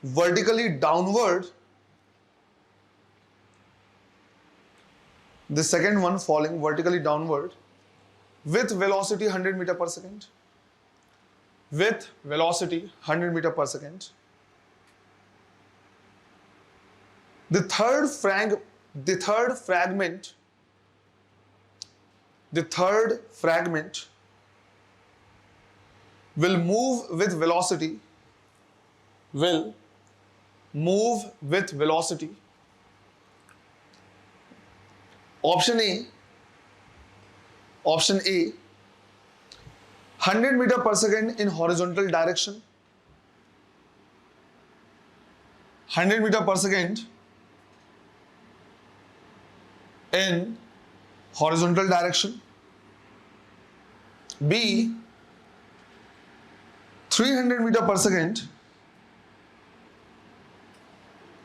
vertically downward. The second one falling vertically downward with velocity 100 meter per second. With velocity 100 meter per second. The third fragment will move with velocity. Option A, 100 meter per second in horizontal direction. 100 meter per second in horizontal direction. B, 300 meter per second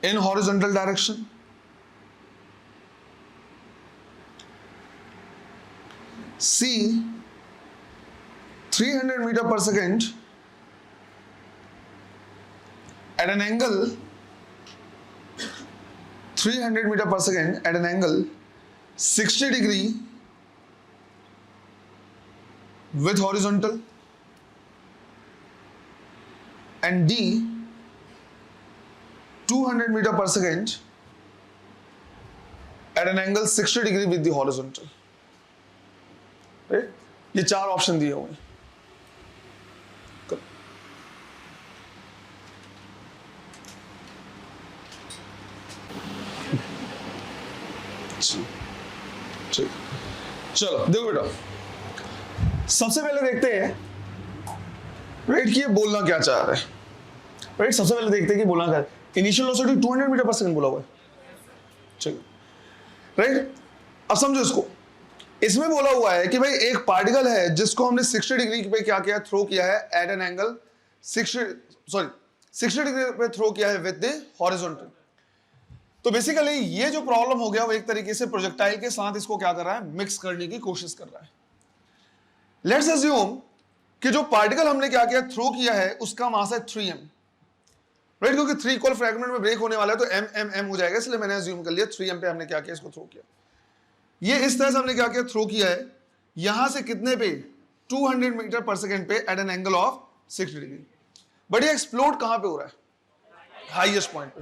in horizontal direction. C, 300 meter per second at an angle 300 meter per second at an angle 60 degree with horizontal. And D, 200 meter per second at an angle 60 degree with the horizontal. Right, ये 4 option दिए हुए हैं। चलो देखो बेटा, सबसे पहले देखते हैं राइट कि ये बोलना क्या चाह रहा है। राइट, सबसे पहले देखते हैं कि बोलना क्या है। इनिशियल वेलोसिटी 200 मीटर पर सेकंड बोला हुआ है, चलिए राइट। अब समझो इसको, इसमें बोला हुआ है कि भाई एक पार्टिकल है जिसको हमने 60 डिग्री पे क्या किया, थ्रो किया है एट एन एंगल 60 डिग्री पे थ्रो किया है विद द हॉरिजॉन्टल। तो बेसिकली ये जो प्रॉब्लम हो गया वो एक तरीके से प्रोजेक्टाइल के साथ इसको क्या कर रहा है, मिक्स करने की कोशिश कर रहा है। लेट्स अज्यूम कि जो पार्टिकल हमने क्या किया, थ्रो किया है, उसका मास है 3m, राइट, क्योंकि 3 इक्वल फ्रैगमेंट में ब्रेक होने वाला है तो m हो जाएगा, इसलिए मैंने अज्यूम कर लिया 3m पे हमने क्या किया, इसको थ्रो किया। ये इस तरह से हमने क्या किया, थ्रो किया है यहां से कितने पे, 200 मीटर पर सेकेंड पे at an angle of 60 degree. But ये एक्सप्लोड कहां पे हो रहा है, हाईएस्ट पॉइंट पे।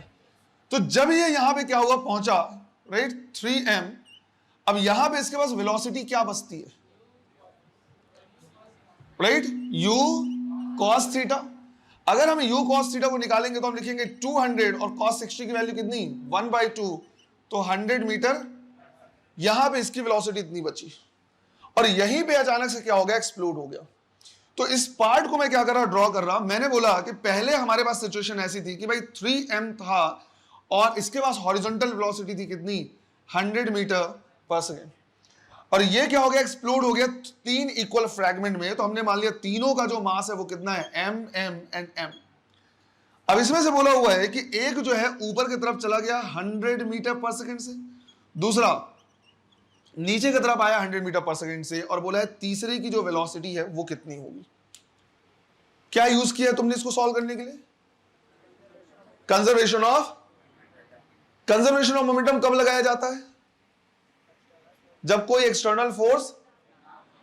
तो जब ये यहां पे क्या हुआ, पहुंचा, राइट, 3m। अब यहां पे इसके पास वेलोसिटी क्या बचती है, राइट, u cos थीटा। अगर हम u cos थीटा को निकालेंगे तो हम लिखेंगे 200 और cos 60 की वैल्यू कितनी, 1/2, तो 100 मीटर। यहां पे इसकी वेलोसिटी इतनी बची और यहीं पे अचानक से क्या हो गया, एक्सप्लोड हो गया। तो इस पार्ट को मैं क्या कर रहा, ड्रॉ कर रहा। मैंने बोला कि पहले हमारे पास सिचुएशन ऐसी थी कि भाई 3m था और इसके पास हॉरिजॉन्टल वेलोसिटी थी कितनी, 100 मीटर पर सेकेंड, और ये क्या हो गया, एक्सप्लोड हो गया 3 इक्वल फ्रैगमेंट में। तो हमने मान लिया तीनों का जो मास है वो कितना है, m m एंड m। अब इसमें से बोला हुआ है कि एक जो है ऊपर की तरफ चला गया 100 मीटर पर सेकेंड से, दूसरा नीचे की तरफ आया 100 मीटर पर सेकेंड से, और बोला है तीसरे की जो वेलोसिटी है वो कितनी होगी। क्या यूज किया है तुमने इसको सॉल्व करने के लिए, कंजर्वेशन ऑफ मोमेंटम कब लगाया जाता है, जब कोई एक्सटर्नल फोर्स,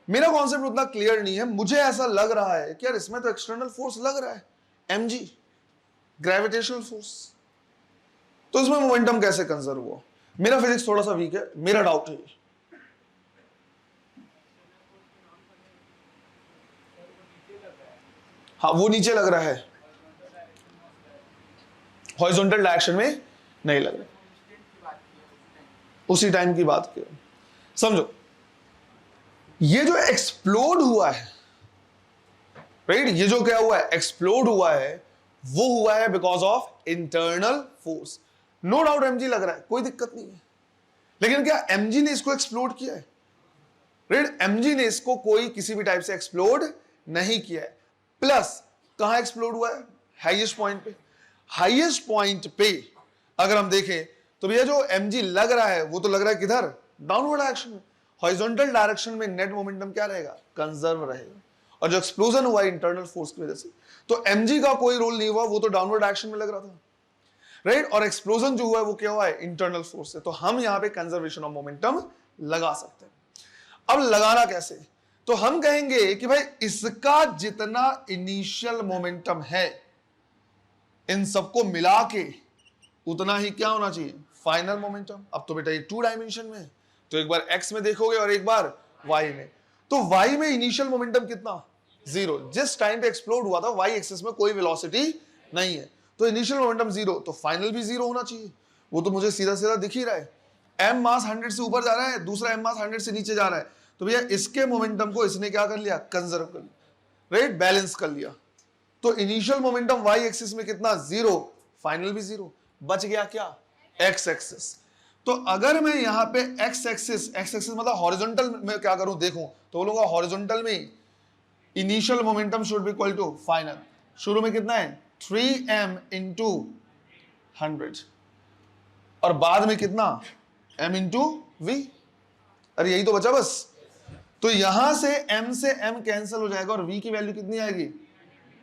मेरा कॉन्सेप्ट उतना क्लियर नहीं है, मुझे ऐसा लग रहा है कि यार इसमें तो एक्सटर्नल फोर्स लग रहा है, mg ग्रेविटेशनल फोर्स, तो इसमें मोमेंटम कैसे कंजर्व हुआ। मेरा फिजिक्स थोड़ा सा वीक है, मेरा डाउट है। हाँ वो नीचे लग रहा है, हॉरिजॉन्टल डायरेक्शन में नहीं लग रहा, उसी टाइम की बात की। समझो ये जो एक्सप्लोड हुआ है, राइट, ये जो क्या हुआ है, एक्सप्लोड हुआ है, वो हुआ है because of internal force. No doubt mg लग रहा है, कोई दिक्कत नहीं है, लेकिन क्या mg ने इसको एक्सप्लोड किया है, राइट, mg ने इसको कोई किसी भी टाइप से एक्सप्लोड नहीं किया है। प्लस कहां एक्सप्लोड हुआ है, हाईएस्ट पॉइंट पे। हाईएस्ट पॉइंट पे अगर हम देखें तो भैया जो mg लग रहा है वो तो लग रहा है किधर, डाउनवर्ड डायरेक्शन में। हॉरिजॉन्टल डायरेक्शन में नेट मोमेंटम क्या रहेगा, कंजर्व रहेगा, और जो एक्सप्लोजन हुआ इंटरनल फोर्स की वजह से, तो mg का कोई रोल नहीं हुआ, वो तो डाउनवर्ड डायरेक्शन में लग रहा था, राइट, और एक्सप्लोजन जो हुआ है वो क्या हुआ है, इंटरनल फोर्स से। तो हम यहां पे कंजर्वेशन ऑफ मोमेंटम लगा सकते हैं। अब लगाना कैसे, तो हम कहेंगे कि भाई इसका जितना इनिशियल मोमेंटम है इन सबको मिला के उतना ही क्या होना चाहिए, फाइनल मोमेंटम। अब तो बेटा ये 2 डायमेंशन में है, तो एक बार x में देखोगे और एक बार y में, तो y में इनिशियल मोमेंटम कितना, 0। जिस टाइम पे एक्सप्लोड हुआ था y एक्सिस में कोई वेलोसिटी नहीं है, तो इनिशियल मोमेंटम 0, तो फाइनल भी 0 होना चाहिए। वो तो मुझे सीधा सीधा दिख ही रहा है, m मास 100 से ऊपर जा रहा है, दूसरा m मास 100 से नीचे जा रहा है, तो भैया इसके मोमेंटम को इसने क्या कर लिया, कंजर्व कर लिया, राइट, बैलेंस कर लिया। तो इनिशियल मोमेंटम y एक्सिस में कितना, 0, फाइनल भी 0, बच गया क्या, x एक्सिस। तो अगर मैं यहां पे x एक्सिस मतलब हॉरिजॉन्टल में क्या करूं, देखूं तो बोलूंगा हॉरिजॉन्टल में initial momentum should be equal to final. शुरू में कितना है, 3m इंटू 100, और बाद में कितना, m इंटू v। अरे यही तो बचा बस। तो यहां से m कैंसिल हो जाएगा और v की वैल्यू कितनी आएगी,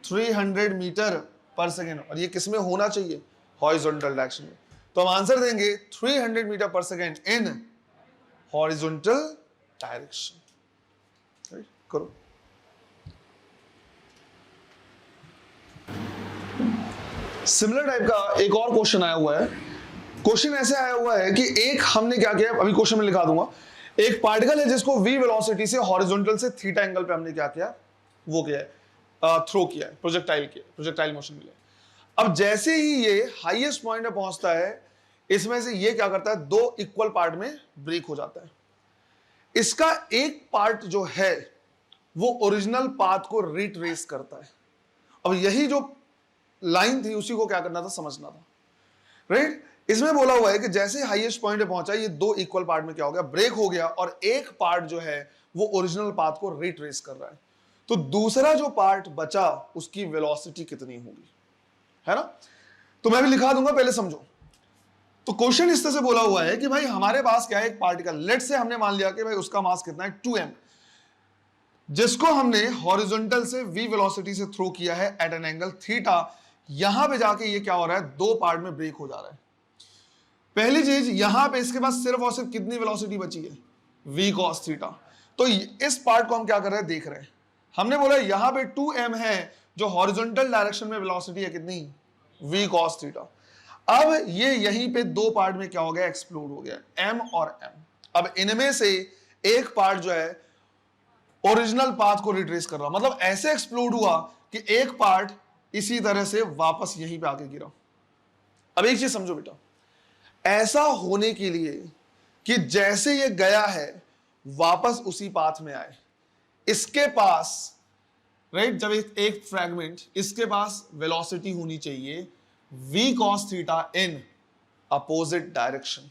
300 मीटर पर सेकेंड, और ये किसमें होना चाहिए, हॉरिजॉन्टल डायरेक्शन में। तो हम आंसर देंगे 300 मीटर पर सेकेंड इन हॉरिजॉन्टल डायरेक्शन। करो, सिमिलर टाइप का एक और क्वेश्चन आया हुआ है। क्वेश्चन ऐसे आया हुआ है कि एक हमने क्या किया, अभी क्वेश्चन में लिखा दूंगा, एक पार्टिकल है जिसको v वेलोसिटी से हॉरिजॉन्टल से थीटा एंगल पे हमने क्या किया, वो किया है, थ्रो किया है, प्रोजेक्टाइल मोशन मिला है। अब जैसे ही ये हाईएस्ट पॉइंट पे पहुंचता है, इसमें से ये क्या करता है, 2 इक्वल पार्ट में ब्रेक हो जाता है। इसका एक पार्ट जो है वो ओरिजिनल पाथ को रिट्रेस करता है। अब यही जो लाइन थी उसी को क्या करना था, समझना था, राइट। इसमें बोला हुआ है कि जैसे हाईएस्ट पॉइंट पे पहुंचा, ये 2 इक्वल पार्ट में क्या हो गया, ब्रेक हो गया, और एक पार्ट जो है वो ओरिजिनल पाथ को रिट्रेस कर रहा है। तो दूसरा जो पार्ट बचा उसकी वेलोसिटी कितनी होगी, है ना। तो मैं भी लिखा दूंगा, पहले समझो। तो क्वेश्चन इस तरह से बोला हुआ है कि भाई हमारे पास क्या है, एक पार्टिकल, लेट से हमने मान लिया कि भाई उसका मास कितना है, 2m, जिसको हमने हॉरिजॉन्टल से v वेलोसिटी से थ्रो किया है एट एन एंगल थीटा। यहां पे जाके ये क्या हो रहा है, 2 पार्ट में ब्रेक हो जा रहा है। पहली चीज, यहां पे इसके पास सिर्फ और सिर्फ कितनी वेलोसिटी बची है, v cos थीटा। तो इस पार्ट को हम क्या कर रहे हैं, देख रहे हैं। हमने बोला यहां पे 2m है, जो हॉरिजॉन्टल डायरेक्शन में वेलोसिटी है कितनी, v cos थीटा। अब ये यहीं पे 2 पार्ट में क्या हो गया, एक्सप्लोड हो गया, m और m। अब इनमें से एक पार्ट जो है ओरिजिनल पाथ को रिट्रेस कर रहा, मतलब ऐसे एक्सप्लोड हुआ कि एक पार्ट इसी तरह से वापस यहीं पे आके गिरा। अब एक चीज समझो बेटा, ऐसा होने के लिए कि जैसे ये गया है वापस उसी पाथ में आए, इसके पास राइट जब एक फ्रैगमेंट इसके पास वेलोसिटी होनी चाहिए v cos theta in opposite direction.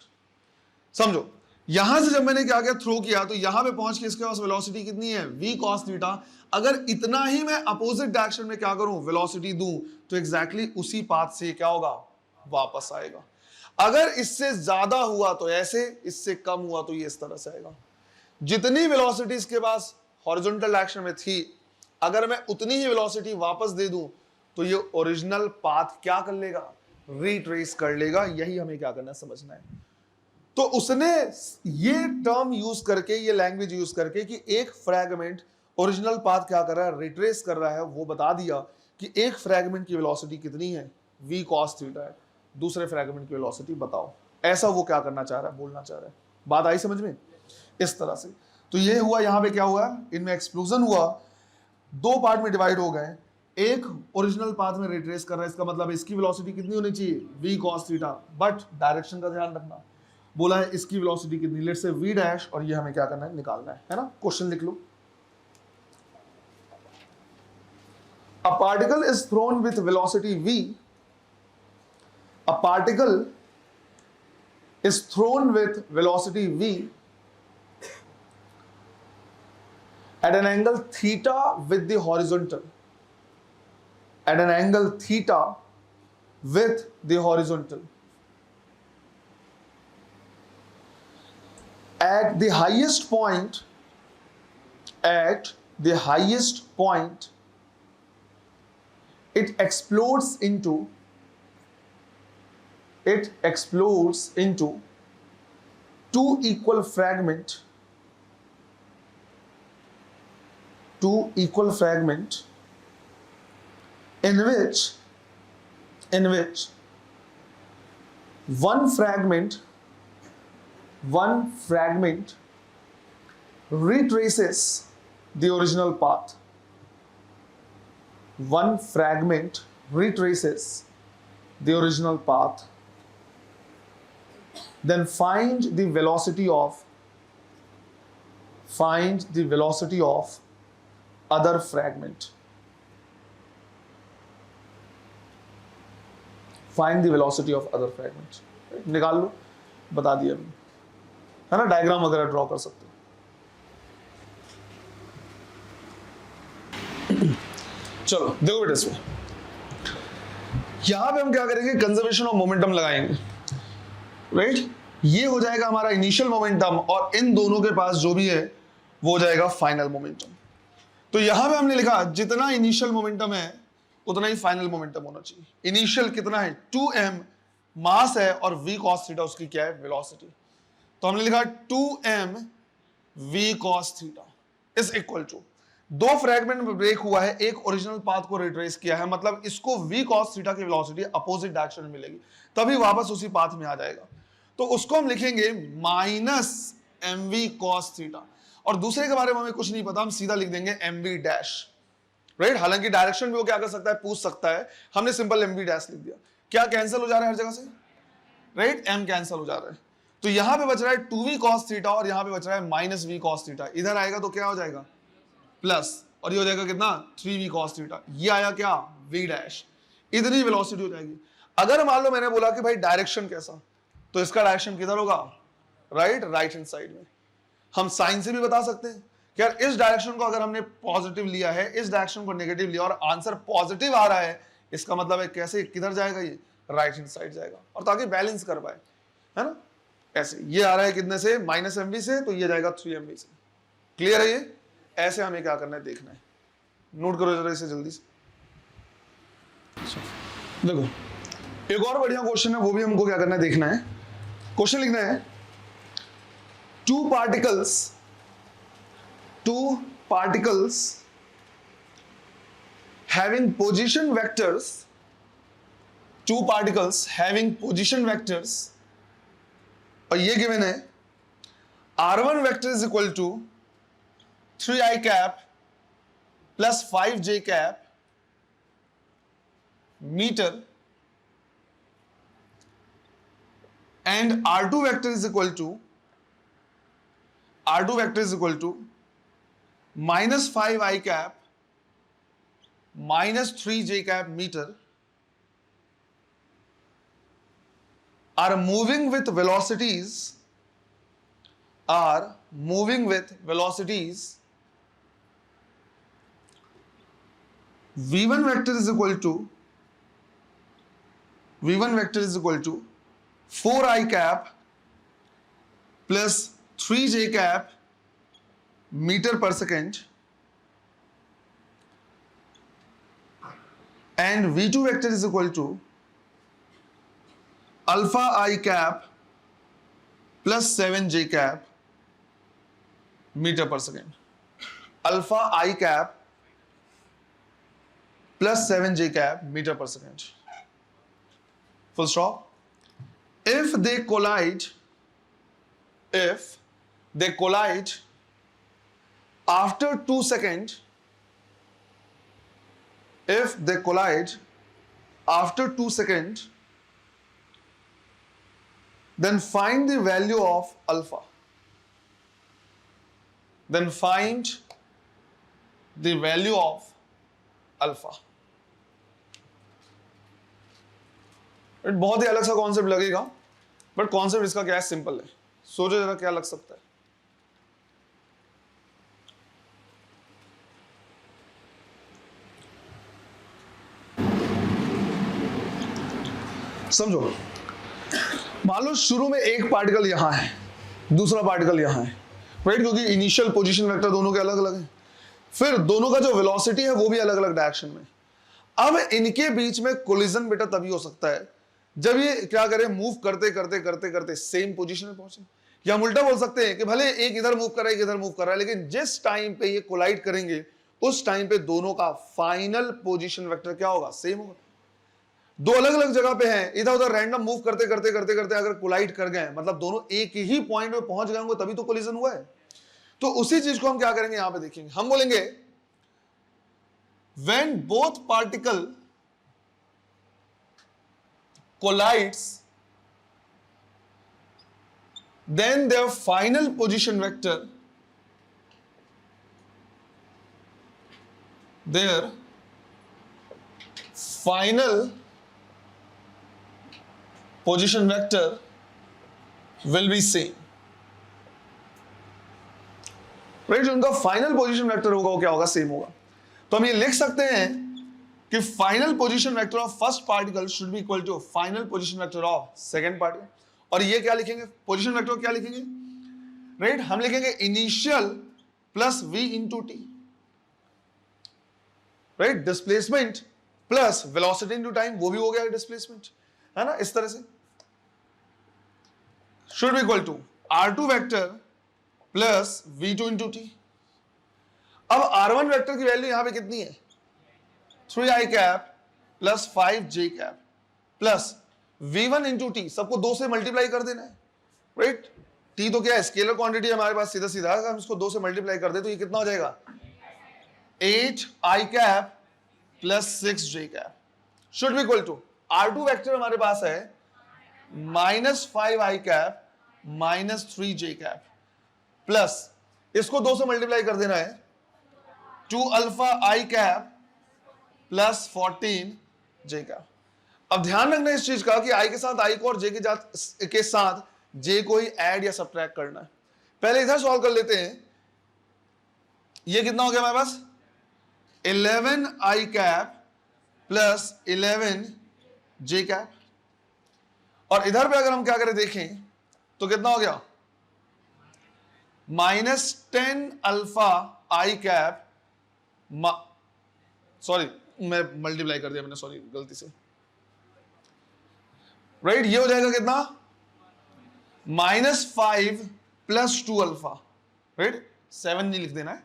समझो यहां से जब मैंने क्या किया थ्रो किया तो यहां पे पहुंच के इसके पास वेलोसिटी कितनी है v cos थीटा। अगर इतना ही मैं अपोजिट डायरेक्शन में क्या करूं वेलोसिटी दूं तो एग्जैक्टली उसी पाथ से क्या होगा वापस आएगा। अगर इससे ज्यादा हुआ तो ऐसे, इससे कम हुआ तो ये इस तरह से आएगा। जितनी वेलोसिटी इसके पास हॉरिजॉन्टल डायरेक्शन में थी अगर मैं उतनी ही वेलोसिटी वापस दे दूं तो ये ओरिजिनल पाथ क्या कर लेगा रिट्रेस कर लेगा। यही हमें क्या करना है समझना है। तो उसने ये टर्म यूज करके ये लैंग्वेज यूज करके कि एक फ्रैगमेंट ओरिजिनल पाथ क्या कर रहा है रिट्रेस कर रहा है वो बता दिया कि एक फ्रैगमेंट की वेलोसिटी कितनी है v cos थीटा है, दूसरे फ्रैगमेंट की वेलोसिटी बताओ। ऐसा वो क्या करना चाह रहा है बोलना चाह रहा है। बात आई समझ में इस तरह से। तो ये हुआ यहां पे क्या हुआ इनमें एक्सप्लोजन हुआ, दो पार्ट में डिवाइड हो गए। एक ओरिजिनल पाथ में रिट्रेस कर रहा है इसका मतलब इसकी वेलोसिटी कितनी होनी चाहिए v cos theta, but direction का ध्यान रखना बोला है इसकी वेलोसिटी कितनी लेट्स से v डैश और ये हमें क्या करना है निकालना है ना। क्वेश्चन लिख लो। A particle is thrown with velocity v. A particle is thrown with velocity v at an angle theta with the horizontal. At an angle theta with the horizontal. At the highest point, it explodes into two equal fragment in which one fragment retraces the original path. One fragment retraces the original path. Then find the velocity of other fragment. Find the velocity of other fragment. निकाल लो, बता दिया अभी है ना। Diagram वगैरह draw कर सकते हो। चलो देखो बेटा इसमें यहां पे हम क्या करेंगे कंजर्वेशन ऑफ मोमेंटम लगाएंगे राइट। ये हो जाएगा हमारा इनिशियल मोमेंटम और इन दोनों के पास जो भी है वो हो जाएगा फाइनल मोमेंटम। तो यहां पे हमने लिखा जितना इनिशियल मोमेंटम है उतना ही फाइनल मोमेंटम होना चाहिए। इनिशियल कितना है 2m मास है और v cos थीटा उसकी क्या है वेलोसिटी। तो हमने लिखा 2m v cos theta is equal to दो फ्रैगमेंट में ब्रेक हुआ है, एक ओरिजिनल पाथ को रिट्रेस किया है मतलब इसको v cos थीटा की वेलोसिटी अपोजिट डायरेक्शन में मिलेगी तभी वापस उसी पाथ में आ जाएगा। तो उसको हम लिखेंगे माइनस mv cos थीटा और दूसरे के बारे में हमें कुछ नहीं पता हम सीधा लिख देंगे mv डैश राइट। हालांकि डायरेक्शन भी वो क्या कर सकता है पूछ सकता है, हमने सिंपल mv डैश लिख दिया। क्या कैंसिल हो जा रहा है हर जगह से राइट, m कैंसिल हो जा रहा है। तो यहां पे बच रहा है 2v cos थीटा और यहां पे बच रहा है माइनस v cos थीटा। इधर आएगा तो क्या हो जाएगा प्लस और ये हो जाएगा कितना 3v cos थीटा। ये आया क्या v डैश, इतनी वेलोसिटी हो जाएगी। अगर मान लो मैंने बोला कि भाई डायरेक्शन कैसा तो इसका डायरेक्शन किधर होगा राइट हैंड साइड में। हम साइन से भी बता सकते हैं कि यार इस डायरेक्शन को अगर हमने पॉजिटिव लिया है इस डायरेक्शन को नेगेटिव लिया और आंसर पॉजिटिव आ रहा है इसका मतलब है कैसे किधर जाएगा ये राइट हैंड साइड जाएगा और ताकि बैलेंस कर पाए है ना। ऐसे ये आ रहा है कितने से माइनस mv से तो ये जाएगा 3mv से। क्लियर है ये। ऐसे हमें क्या करना है देखना है, नोट करो जरा इसे जल्दी से। देखो एक और बढ़िया क्वेश्चन है वो भी हमको क्या करना है देखना है। क्वेश्चन लिखना है two particles having position vectors और ये गिवन है r1 vector is equal to 3i cap plus 5j cap meter and r2 vector is equal to minus 5i cap minus 3 j cap meter are moving with velocities v1 vector is equal to 4 I cap plus 3 j cap meter per second, and v2 vector is equal to alpha I cap plus 7 j cap meter per second. Alpha I cap plus 7 j cap meter per second. Full stop. If they collide after 2 seconds, then find the value of alpha. बहुत ही अलग सा concept लगेगा, but concept इसका क्या है, simple है. सोचो जरा क्या लग सकता है. समझो, मान लो शुरू में एक पार्टिकल यहां है, दूसरा पार्टिकल यहां है, राइट, क्योंकि इनिशियल पोजीशन वेक्टर दोनों के अलग अलग हैं. फिर दोनों का जो वेलोसिटी है वो भी अलग अलग डायरेक्शन में. अब इनके बीच में कोलिजन बेटा तभी हो सकता है जब ये क्या करे, मूव करते करते करते करते सेम पोजीशन में पहुंचे. या हम उल्टा बोल सकते हैं कि भले एक इधर मूव कर रहा है, एक इधर मूव कर रहा है, लेकिन जिस टाइम पे ये कोलाइड करेंगे उस टाइम पे दोनों का फाइनल पोजीशन वेक्टर क्या होगा, सेम होगा. दो अलग अलग जगह पे हैं, इधर उधर रैंडम मूव करते करते करते करते अगर कोलाइड कर गए, मतलब दोनों एक ही पॉइंट पे पहुंच गए होंगे, तभी तो कोलिजन हुआ है. तो उसी चीज को हम क्या करेंगे, यहां पे देखेंगे. हम बोलेंगे when both particle collides, then their final position vector will be same. Right, जो उनका फाइनल पोजीशन वेक्टर होगा वो क्या होगा, सेम होगा. तो हम ये लिख सकते हैं कि final position vector of first particle should be equal to final position vector of second particle. और ये क्या लिखेंगे, पोजीशन वेक्टर क्या लिखेंगे, राइट, हम लिखेंगे initial plus v into T, right, displacement plus velocity into time, वो भी हो गया डिस्प्लेसमेंट, है ना. इस तरह से should be equal to r2 vector plus v2 into T. अब r1 वेक्टर की वैल्यू यहां पे कितनी है, 3i cap plus 5j cap plus v1 into T, सबको 2 से मल्टीप्लाई कर देना है, राइट. t तो क्या है, स्केलर क्वांटिटी हमारे पास, सीधा सीधा अगर हम इसको 2 से मल्टीप्लाई कर दे तो ये कितना हो जाएगा, 8i cap plus 6j cap should be equal to r2 vector हमारे पास है minus 5i cap minus 3j cap plus इसको 2 से मल्टीप्लाई कर देना है 2 alpha i cap plus 14j cap. अब ध्यान रखना इस चीज का कि i के साथ i को और j के साथ j को ही ऐड या सब्ट्रैक्ट करना है. पहले इधर सॉल्व कर लेते हैं. ये कितना हो गया हमारे पास, 11i cap plus 11j cap. और इधर पे अगर हम क्या करें देखें तो कितना हो गया, minus 10 alpha i cap, sorry मैं मल्टीप्लाई कर दिया मैंने, सॉरी गलती से, राइट. ये हो जाएगा कितना, -5 प्लस 2 अल्फा, राइट, 7 नहीं लिख देना है,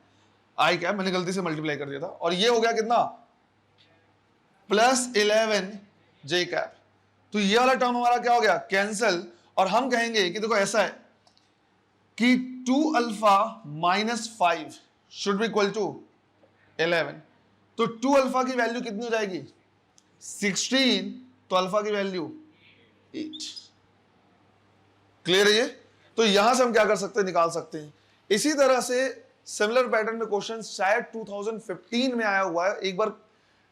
i कैप मैंने गलती से मल्टीप्लाई कर दिया था. और ये हो गया कितना, प्लस 11j कैप. तो ये वाला टर्म हमारा क्या हो गया, कैंसल. और हम कहेंगे कि देखो ऐसा है कि 2 alpha minus 5 should be equal to 11. तो 2 अल्फा की वैल्यू कितनी हो जाएगी, 16, तो अल्फा की वैल्यू 8. क्लियर है ये. तो यहां से हम क्या कर सकते हैं, निकाल सकते हैं. इसी तरह से सिमिलर पैटर्न में क्वेश्चन शायद 2015 में आया हुआ है, एक बार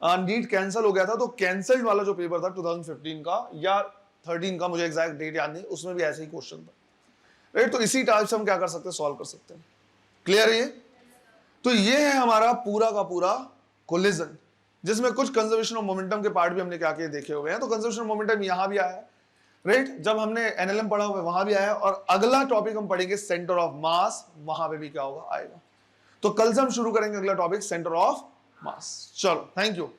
नीट कैंसिल हो गया था, तो कैंसल्ड वाला जो पेपर था 2015 का या 13 का, मुझे एग्जैक्ट डेट याद नहीं, उसमें भी ऐसे ही क्वेश्चन था, राइट। तो इसी टाइप से हम क्या कर सकते हैं, सॉल्व कर सकते हैं। क्लियर है ये? तो ये है हमारा पूरा का पूरा कोलिजन, जिसमें कुछ कंजर्वेशन ऑफ मोमेंटम के पार्ट भी हमने क्या किए देखे हुए हैं। तो कंजर्वेशन ऑफ मोमेंटम यहां भी आया है, राइट। जब हमने एनएलएम पढ़ा हुआ है वहां भी आया, और अगला टॉपिक हम पढ़ेंगे सेंटर ऑफ मास, वहां पे भी क्या होगा, आएगा। तो कल से हम शुरू करेंगे अगला टॉपिक सेंटर ऑफ मास। चलो, थैंक यू।